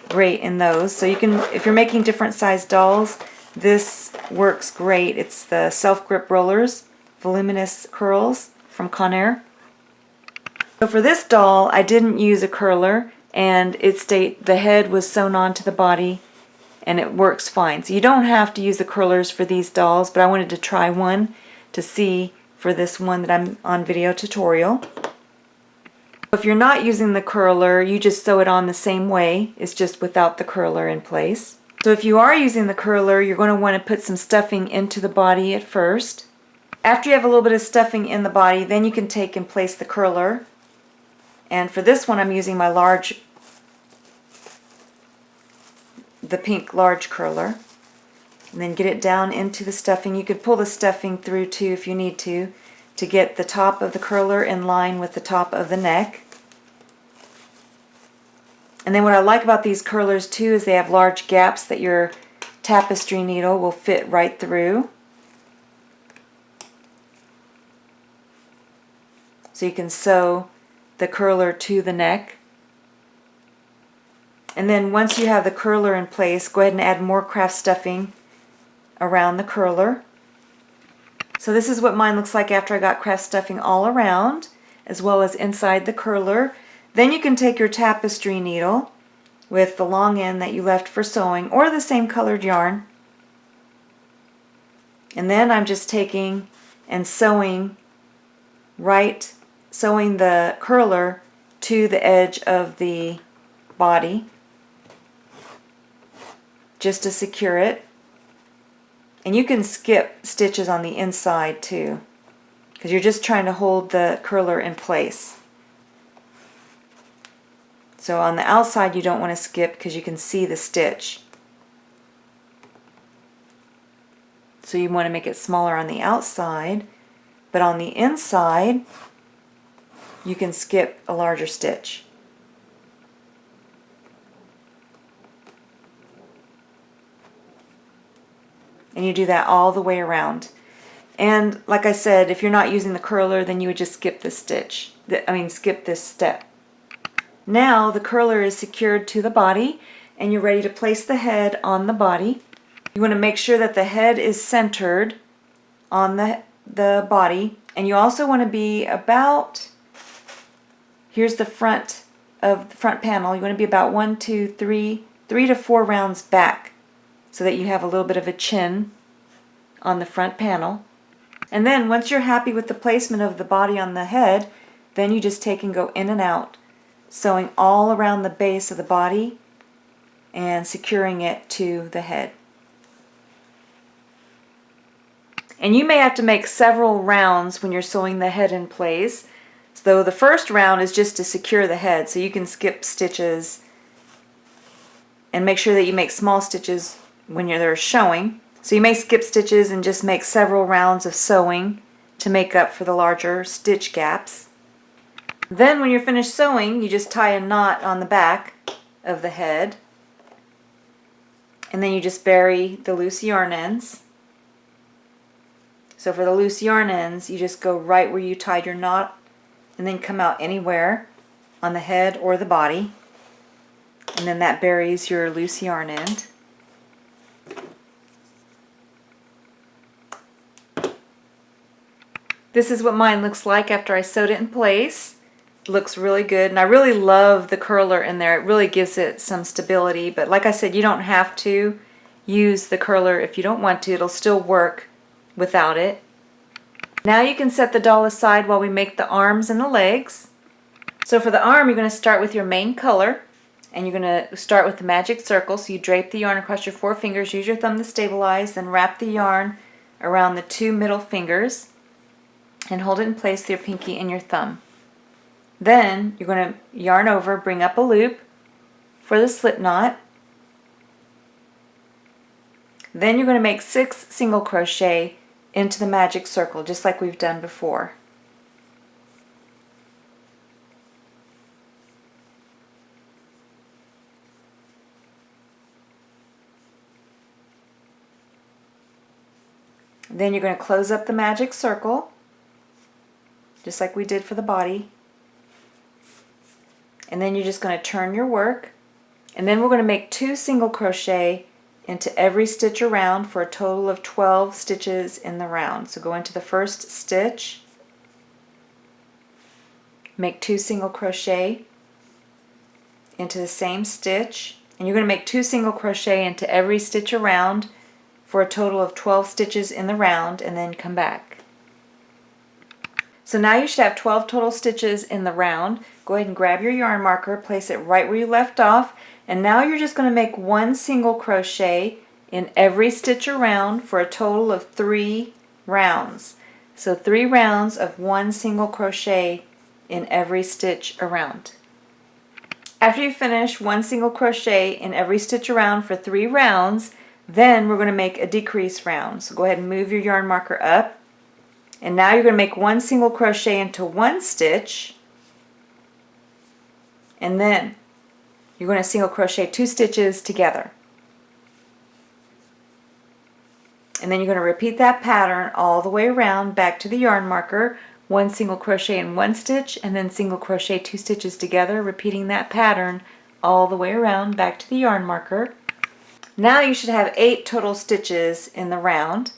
great in those. So you can, if you're making different size dolls, this works great. It's the self-grip rollers, voluminous curls from Conair. So for this doll, I didn't use a curler, and the head was sewn onto the body, and it works fine. So you don't have to use the curlers for these dolls, but I wanted to try one to see for this one that I'm on video tutorial. If you're not using the curler, you just sew it on the same way. It's just without the curler in place. So if you are using the curler, you're going to want to put some stuffing into the body at first. After you have a little bit of stuffing in the body, then you can take and place the curler. And for this one, I'm using my the pink large curler, and then get it down into the stuffing. You could pull the stuffing through too if you need to get the top of the curler in line with the top of the neck. And then what I like about these curlers too is they have large gaps that your tapestry needle will fit right through. So you can sew the curler to the neck. And then once you have the curler in place, go ahead and add more craft stuffing around the curler. So this is what mine looks like after I got craft stuffing all around, as well as inside the curler. Then you can take your tapestry needle with the long end that you left for sewing, or the same colored yarn. And then I'm just taking and sewing the curler to the edge of the body, just to secure it. And you can skip stitches on the inside too, because you're just trying to hold the curler in place. So on the outside you don't want to skip because you can see the stitch. So you want to make it smaller on the outside, but on the inside you can skip a larger stitch. And you do that all the way around. And like I said, if you're not using the curler, then you would just skip this stitch. Skip this step. Now the curler is secured to the body, and you're ready to place the head on the body. You want to make sure that the head is centered on the body, and you also want to be about, here's the front of the front panel, you want to be about 3 to 4 rounds back, so that you have a little bit of a chin on the front panel. And then once you're happy with the placement of the body on the head, then you just take and go in and out, sewing all around the base of the body and securing it to the head. And you may have to make several rounds when you're sewing the head in place. So the first round is just to secure the head, so you can skip stitches and make sure that you make small stitches when they're showing. So you may skip stitches and just make several rounds of sewing to make up for the larger stitch gaps. Then when you're finished sewing, you just tie a knot on the back of the head, and then you just bury the loose yarn ends. So for the loose yarn ends, you just go right where you tied your knot and then come out anywhere on the head or the body, and then that buries your loose yarn end. This is what mine looks like after I sewed it in place. It looks really good, and I really love the curler in there. It really gives it some stability, but like I said, you don't have to use the curler if you don't want to. It'll still work without it. Now you can set the doll aside while we make the arms and the legs. So for the arm, you're going to start with your main color, and you're going to start with the magic circle. So you drape the yarn across your 4 fingers, use your thumb to stabilize, then wrap the yarn around the 2 middle fingers and hold it in place with your pinky and your thumb. Then you're going to yarn over, bring up a loop for the slip knot. Then you're going to make 6 single crochet into the magic circle, just like we've done before. Then you're going to close up the magic circle, just like we did for the body. And then you're just going to turn your work, and then we're going to make 2 single crochet into every stitch around for a total of 12 stitches in the round. So go into the first stitch, make 2 single crochet into the same stitch, and you're going to make 2 single crochet into every stitch around for a total of 12 stitches in the round, and then come back. So now you should have 12 total stitches in the round. Go ahead and grab your yarn marker, place it right where you left off, and now you're just going to make 1 single crochet in every stitch around for a total of 3 rounds. So 3 rounds of 1 single crochet in every stitch around. After you finish 1 single crochet in every stitch around for 3 rounds, then we're going to make a decrease round. So go ahead and move your yarn marker up, and now you're going to make 1 single crochet into 1 stitch, and then you're going to single crochet 2 stitches together. And then you're going to repeat that pattern all the way around back to the yarn marker, 1 single crochet in 1 stitch, and then single crochet 2 stitches together, repeating that pattern all the way around back to the yarn marker. Now you should have 8 total stitches in the round.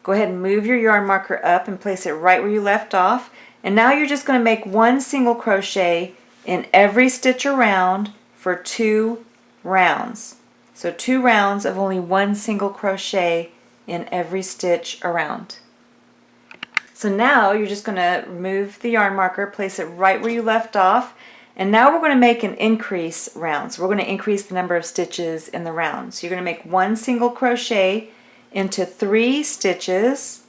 Go ahead and move your yarn marker up and place it right where you left off. And now you're just going to make 1 single crochet in every stitch around for 2 rounds. So 2 rounds of only 1 single crochet in every stitch around. So now you're just going to remove the yarn marker, place it right where you left off, and now we're going to make an increase round. So we're going to increase the number of stitches in the round. So you're going to make 1 single crochet into 3 stitches,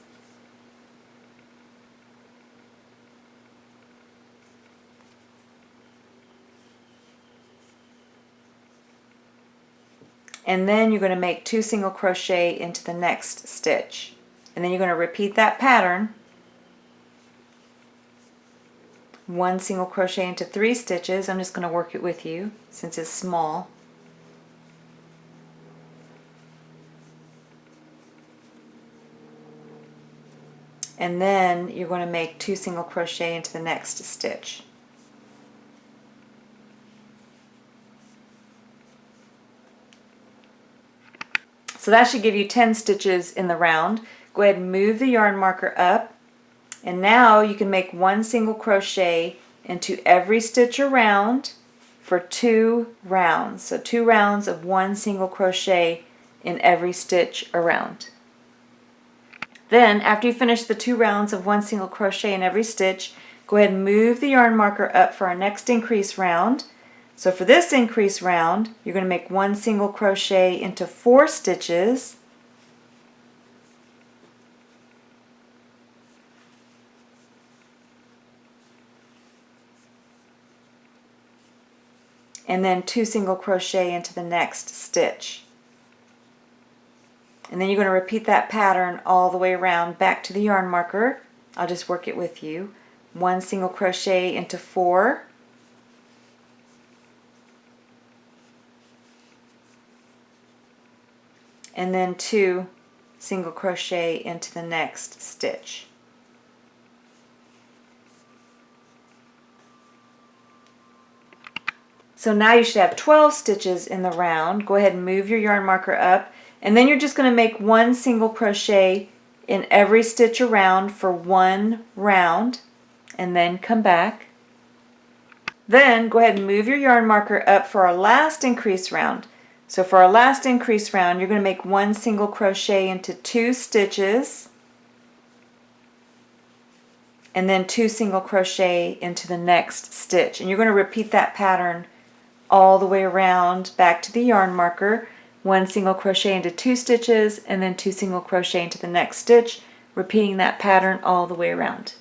and then you're going to make 2 single crochet into the next stitch, and then you're going to repeat that pattern, 1 single crochet into 3 stitches. I'm just going to work it with you since it's small. And then you're going to make 2 single crochet into the next stitch. So that should give you 10 stitches in the round. Go ahead and move the yarn marker up, and now you can make 1 single crochet into every stitch around for 2 rounds. So 2 rounds of 1 single crochet in every stitch around. Then, after you finish the 2 rounds of 1 single crochet in every stitch, go ahead and move the yarn marker up for our next increase round. So for this increase round, you're going to make 1 single crochet into 4 stitches. And then 2 single crochet into the next stitch. And then you're going to repeat that pattern all the way around back to the yarn marker. I'll just work it with you. 1 single crochet into 4. And then 2 single crochet into the next stitch. So now you should have 12 stitches in the round. Go ahead and move your yarn marker up, and then you're just going to make 1 single crochet in every stitch around for 1 round, and then come back. Then go ahead and move your yarn marker up for our last increase round. So for our last increase round, you're going to make 1 single crochet into 2 stitches, and then 2 single crochet into the next stitch. And you're going to repeat that pattern all the way around back to the yarn marker. 1 single crochet into 2 stitches, and then 2 single crochet into the next stitch, repeating that pattern all the way around.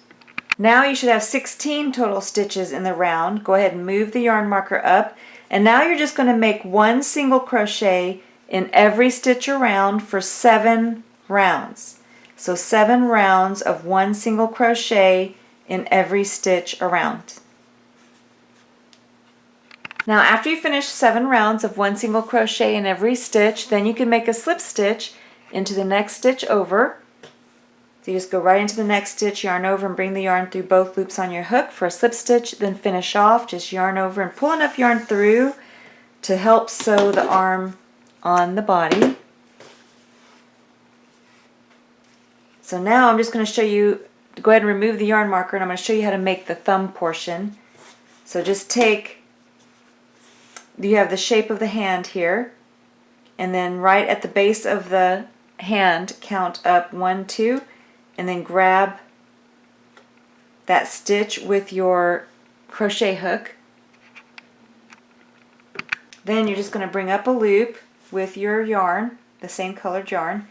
Now you should have 16 total stitches in the round. Go ahead and move the yarn marker up, and now you're just going to make 1 single crochet in every stitch around for 7 rounds. So 7 rounds of 1 single crochet in every stitch around. Now after you finish 7 rounds of 1 single crochet in every stitch, then you can make a slip stitch into the next stitch over. So you just go right into the next stitch, yarn over, and bring the yarn through both loops on your hook for a slip stitch, then finish off, just yarn over and pull enough yarn through to help sew the arm on the body. So now I'm just going to show you, go ahead and remove the yarn marker, and I'm going to show you how to make the thumb portion. So just take, you have the shape of the hand here, and then right at the base of the hand count up 1, 2, and then grab that stitch with your crochet hook. Then you're just going to bring up a loop with your yarn, the same colored yarn.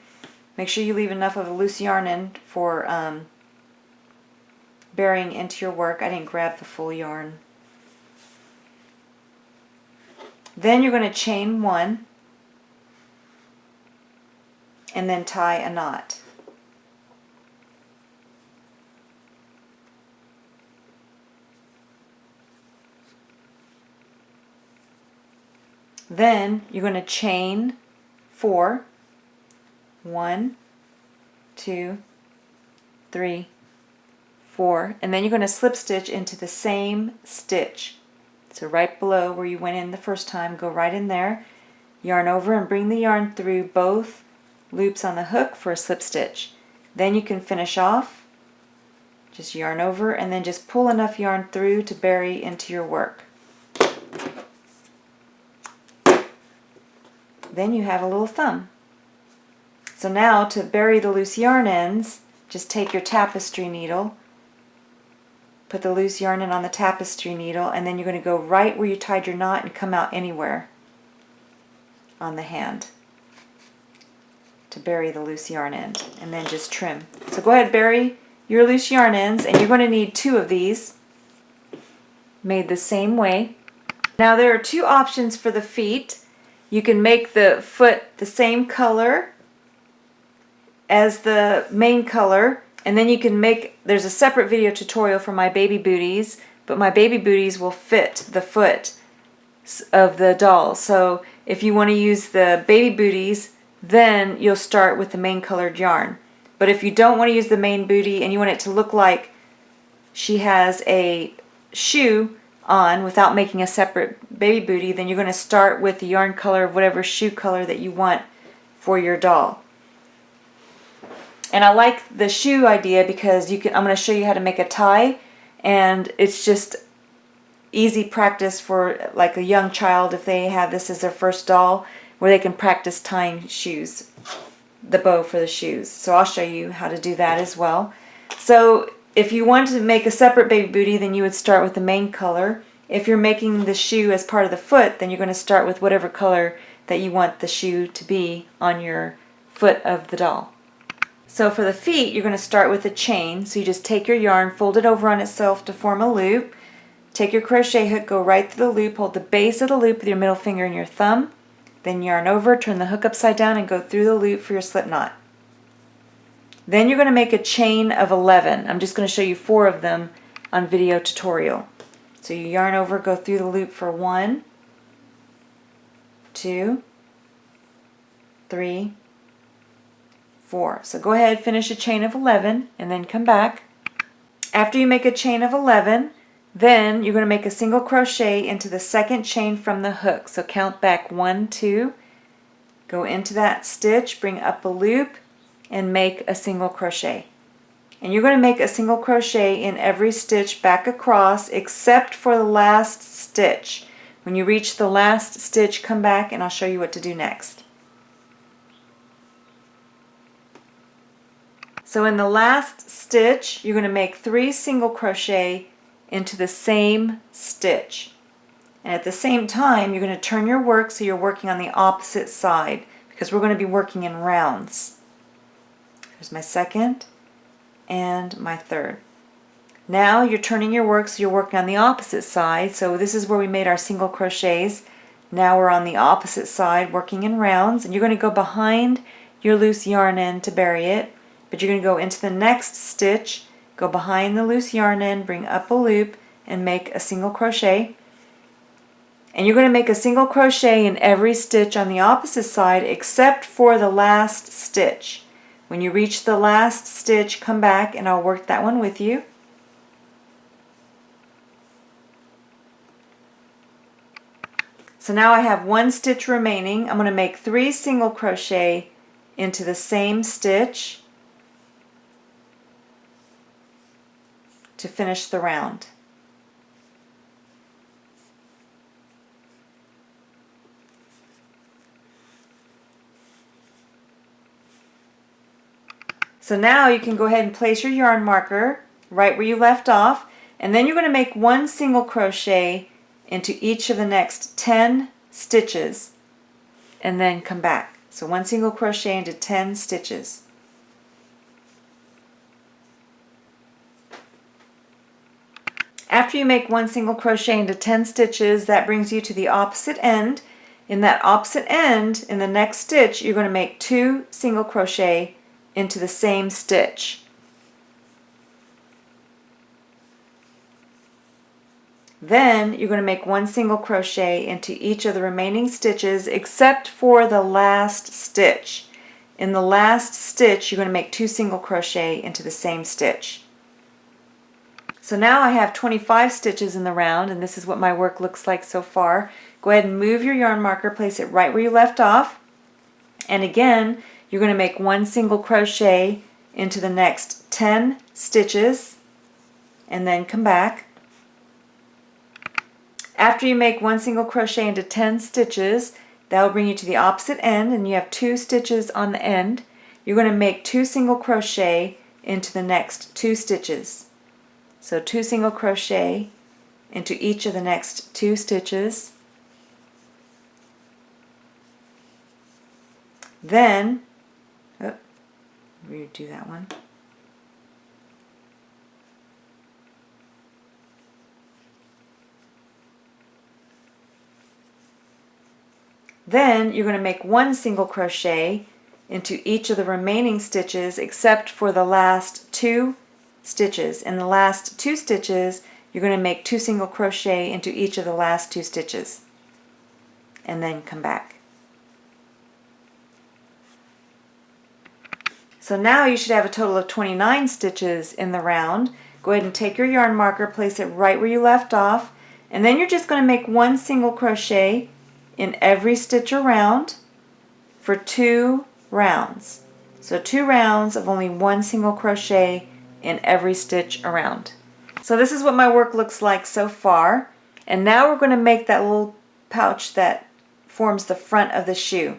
Make sure you leave enough of a loose yarn end for burying into your work. I didn't grab the full yarn. Then you're going to chain 1 and then tie a knot. Then you're going to chain 4. 1, 2, 3, 4, and then you're going to slip stitch into the same stitch. So right below where you went in the first time, go right in there, yarn over and bring the yarn through both loops on the hook for a slip stitch. Then you can finish off, just yarn over and then just pull enough yarn through to bury into your work. Then you have a little thumb. So now to bury the loose yarn ends, just take your tapestry needle, put the loose yarn in on the tapestry needle, and then you're going to go right where you tied your knot and come out anywhere on the hand to bury the loose yarn end, and then just trim. So go ahead, bury your loose yarn ends, and you're going to need 2 of these made the same way. Now there are 2 options for the feet. You can make the foot the same color as the main color, and then you can make, there's a separate video tutorial for my baby booties, but my baby booties will fit the foot of the doll. So if you want to use the baby booties, then you'll start with the main colored yarn. But if you don't want to use the main booty and you want it to look like she has a shoe on without making a separate baby booty, then you're going to start with the yarn color of whatever shoe color that you want for your doll. And I like the shoe idea because I'm going to show you how to make a tie, and it's just easy practice for like a young child if they have this as their first doll, where they can practice tying shoes. the bow for the shoes. So I'll show you how to do that as well. So if you want to make a separate baby bootie, then you would start with the main color. If you're making the shoe as part of the foot, then you're going to start with whatever color that you want the shoe to be on your foot of the doll. So for the feet, you're going to start with a chain. So you just take your yarn, fold it over on itself to form a loop. Take your crochet hook, go right through the loop, hold the base of the loop with your middle finger and your thumb. Then yarn over, turn the hook upside down and go through the loop for your slip knot. Then you're going to make a chain of 11. I'm just going to show you 4 of them on video tutorial. So you yarn over, go through the loop for 1, 2, 3, 4. So go ahead, finish a chain of 11 and then come back. After you make a chain of 11, then you're going to make a single crochet into the second chain from the hook. So count back 1, 2, go into that stitch, bring up a loop, and make a single crochet. And you're going to make a single crochet in every stitch back across except for the last stitch. When you reach the last stitch, come back and I'll show you what to do next. So in the last stitch, you're going to make 3 single crochet into the same stitch. And at the same time, you're going to turn your work so you're working on the opposite side because we're going to be working in rounds. Here's my second and my third. Now you're turning your work so you're working on the opposite side. So this is where we made our single crochets. Now we're on the opposite side working in rounds, and you're going to go behind your loose yarn end to bury it, but you're going to go into the next stitch, go behind the loose yarn end, bring up a loop, and make a single crochet. And you're going to make a single crochet in every stitch on the opposite side except for the last stitch. When you reach the last stitch, come back and I'll work that one with you. So now I have 1 stitch remaining. I'm going to make 3 single crochet into the same stitch to finish the round. So now you can go ahead and place your yarn marker right where you left off, and then you're going to make 1 single crochet into each of the next 10 stitches and then come back. So 1 single crochet into 10 stitches. After you make 1 single crochet into 10 stitches, that brings you to the opposite end. In that opposite end, in the next stitch, you're going to make 2 single crochet into the same stitch. Then you're going to make 1 single crochet into each of the remaining stitches except for the last stitch. In the last stitch, you're going to make 2 single crochet into the same stitch. So now I have 25 stitches in the round, and this is what my work looks like so far. Go ahead and move your yarn marker, place it right where you left off, and again you're going to make 1 single crochet into the next 10 stitches and then come back. After you make 1 single crochet into 10 stitches, that will bring you to the opposite end, and you have 2 stitches on the end. You're going to make 2 single crochet into the next 2 stitches. So 2 single crochet into each of the next 2 stitches. Then, redo that one. Then you're going to make 1 single crochet into each of the remaining stitches except for the last 2 stitches. In the last 2 stitches, you're going to make 2 single crochet into each of the last 2 stitches and then come back. So now you should have a total of 29 stitches in the round. Go ahead and take your yarn marker, place it right where you left off, and then you're just going to make 1 single crochet in every stitch around for 2 rounds. So 2 rounds of only 1 single crochet in every stitch around. So this is what my work looks like so far, and now we're going to make that little pouch that forms the front of the shoe.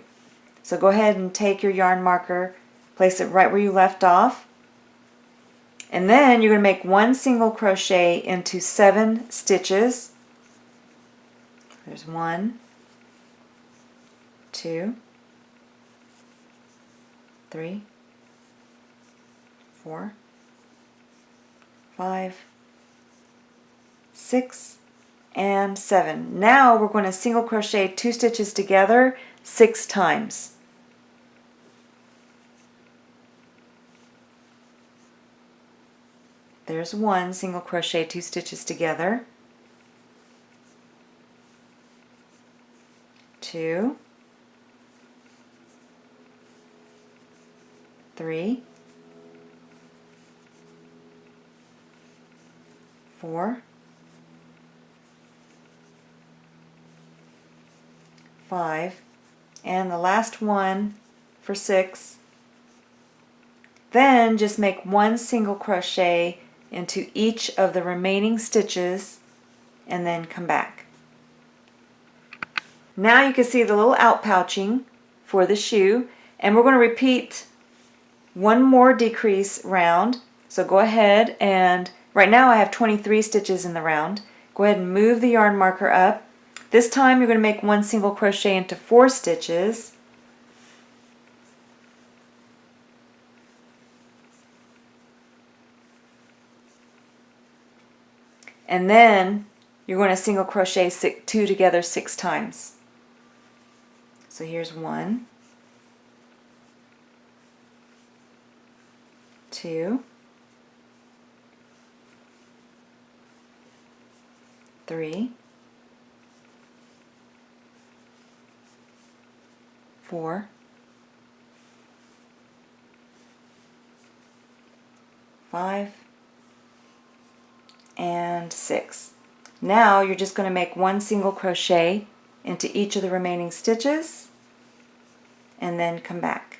So go ahead and take your yarn marker, place it right where you left off, and then you're going to make 1 single crochet into 7 stitches. There's 1, 2, 3, 4, 5, 6, and 7. Now we're going to single crochet 2 stitches together 6 times. There's 1 single crochet 2 stitches together, 2, 3, 4, 5, and the last one for 6. Then just make 1 single crochet into each of the remaining stitches and then come back. Now you can see the little outpouching for the shoe, and we're going to repeat 1 more decrease round. So go ahead, and right now I have 23 stitches in the round. Go ahead and move the yarn marker up. This time you're going to make 1 single crochet into 4 stitches. And then you're going to single crochet 2 together 6 times. So here's 1, 2, 3, 4, 5, and 6. Now you're just going to make 1 single crochet into each of the remaining stitches and then come back.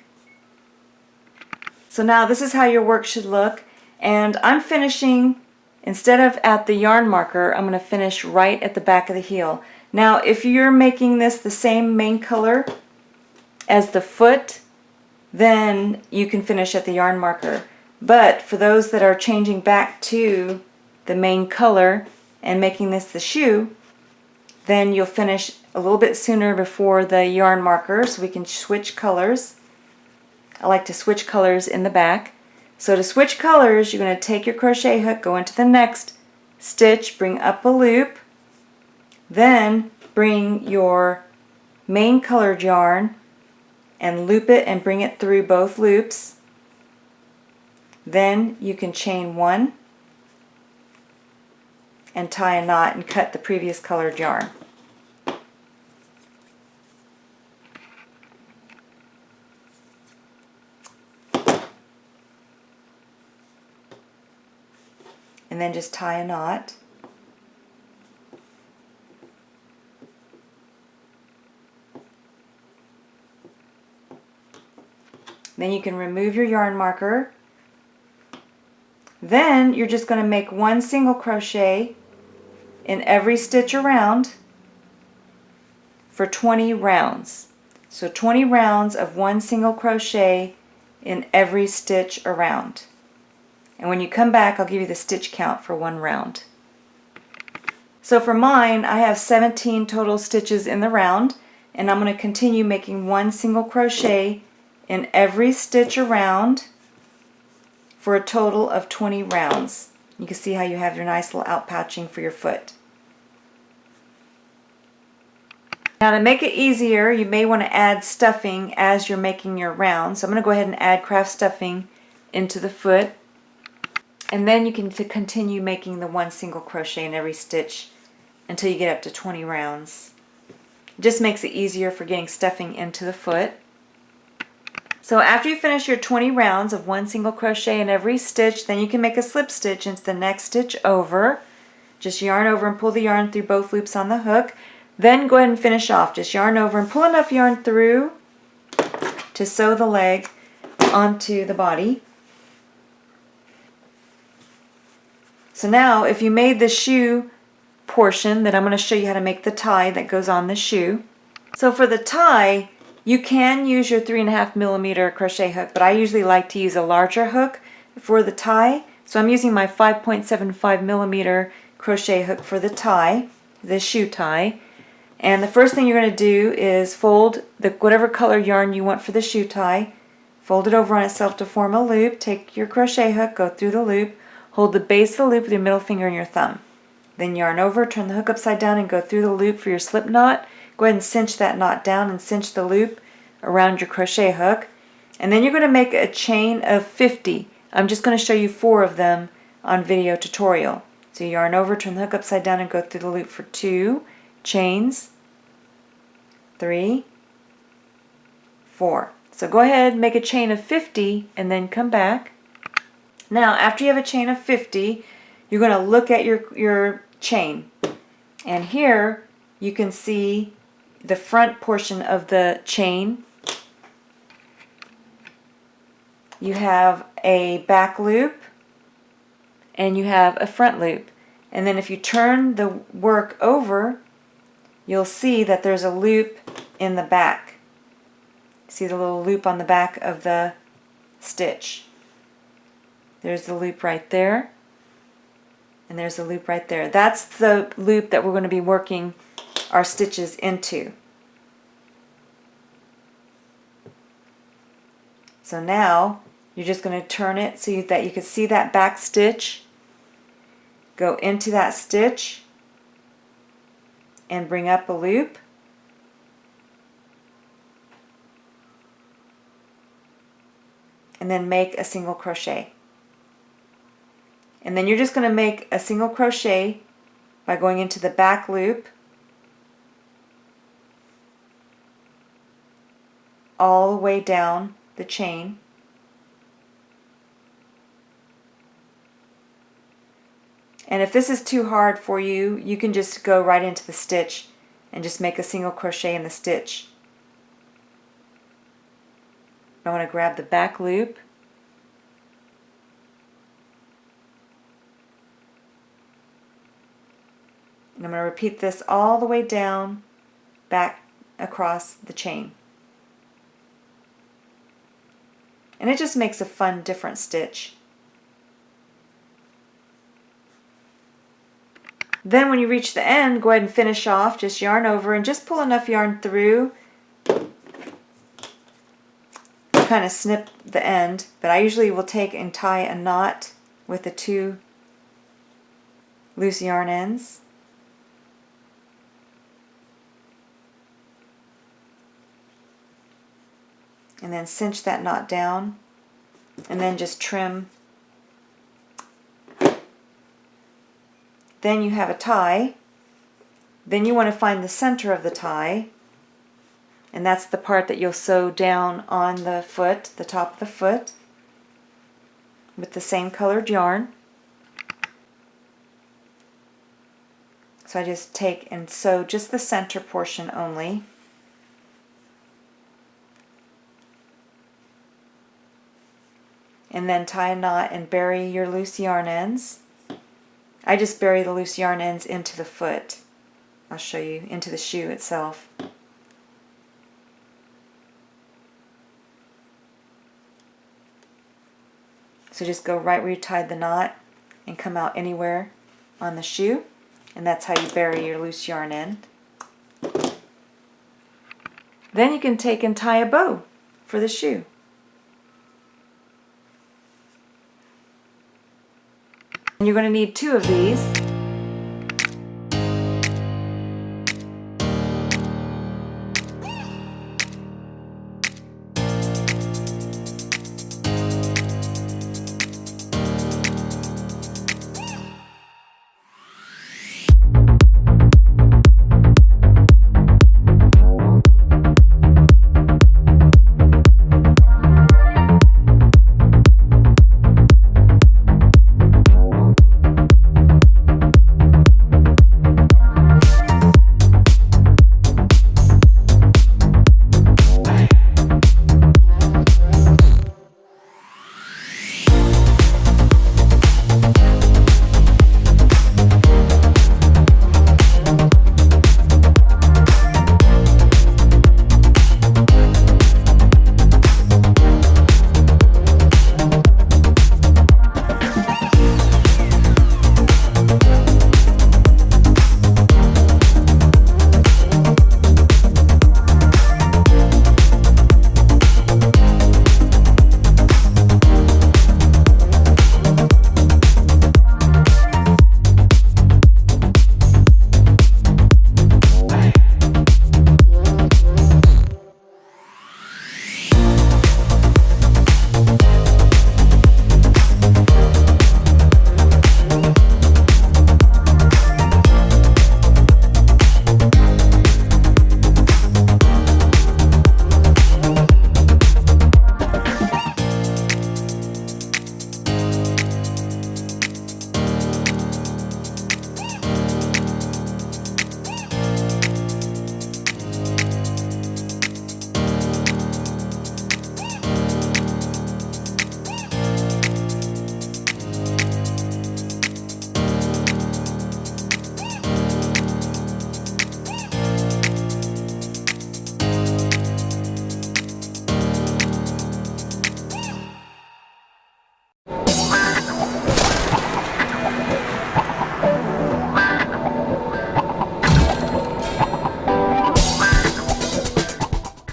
So now this is how your work should look, and I'm finishing, instead of at the yarn marker, I'm going to finish right at the back of the heel. Now if you're making this the same main color as the foot, then you can finish at the yarn marker. But for those that are changing back to the main color and making this the shoe, then you'll finish a little bit sooner before the yarn marker, so we can switch colors. I like to switch colors in the back. So to switch colors, you're going to take your crochet hook, go into the next stitch, bring up a loop, then bring your main colored yarn and loop it and bring it through both loops. Then you can chain 1 and tie a knot and cut the previous colored yarn. And then just tie a knot. Then you can remove your yarn marker. Then you're just going to make 1 single crochet in every stitch around for 20 rounds. So 20 rounds of 1 single crochet in every stitch around. And when you come back, I'll give you the stitch count for 1 round. So for mine, I have 17 total stitches in the round, and I'm going to continue making 1 single crochet in every stitch around for a total of 20 rounds. You can see how you have your nice little outpouching for your foot. Now to make it easier, you may want to add stuffing as you're making your round. So I'm going to go ahead and add craft stuffing into the foot. And then you can continue making the 1 single crochet in every stitch until you get up to 20 rounds. It just makes it easier for getting stuffing into the foot. So after you finish your 20 rounds of 1 single crochet in every stitch, then you can make a slip stitch into the next stitch over. Just yarn over and pull the yarn through both loops on the hook. Then go ahead and finish off. Just yarn over and pull enough yarn through to sew the leg onto the body. So now if you made the shoe portion, then I'm going to show you how to make the tie that goes on the shoe. So for the tie, You can use your 3.5mm crochet hook, but I usually like to use a larger hook for the tie. So I'm using my 5.75mm crochet hook for the tie, the shoe tie. And the first thing you're going to do is fold whatever color yarn you want for the shoe tie. Fold it over on itself to form a loop. Take your crochet hook, go through the loop, hold the base of the loop with your middle finger and your thumb. Then yarn over, turn the hook upside down and go through the loop for your slip knot. Go ahead and cinch that knot down and cinch the loop around your crochet hook. And then you're going to make a chain of 50. I'm just going to show you 4 of them on video tutorial. So you yarn over, turn the hook upside down and go through the loop for 2 chains, 3, 4. So go ahead, make a chain of 50 and then come back. Now after you have a chain of 50, you're going to look at your chain. And here you can see the front portion of the chain. You have a back loop and you have a front loop. And then if you turn the work over, you'll see that there's a loop in the back. See the little loop on the back of the stitch. There's the loop right there. And there's a loop right there. That's the loop that we're going to be working our stitches into. So now you're just going to turn it so that you can see that back stitch. Go into that stitch and bring up a loop. And then make a single crochet. And then you're just going to make a single crochet by going into the back loop all the way down the chain. And if this is too hard for you, you can just go right into the stitch and just make a single crochet in the stitch. I want to grab the back loop and I'm going to repeat this all the way down, back across the chain. And it just makes a fun, different stitch. Then when you reach the end, go ahead and finish off. Just yarn over and just pull enough yarn through. Kind of snip the end, but I usually will take and tie a knot with the 2 loose yarn ends. And then cinch that knot down and then just trim. Then you have a tie. Then you want to find the center of the tie, and that's the part that you'll sew down on the foot, the top of the foot, with the same colored yarn. So I just take and sew just the center portion only. And then tie a knot and bury your loose yarn ends. I just bury the loose yarn ends into the foot. I'll show you, into the shoe itself. So just go right where you tied the knot and come out anywhere on the shoe, and that's how you bury your loose yarn end. Then you can take and tie a bow for the shoe. And you're going to need 2 of these.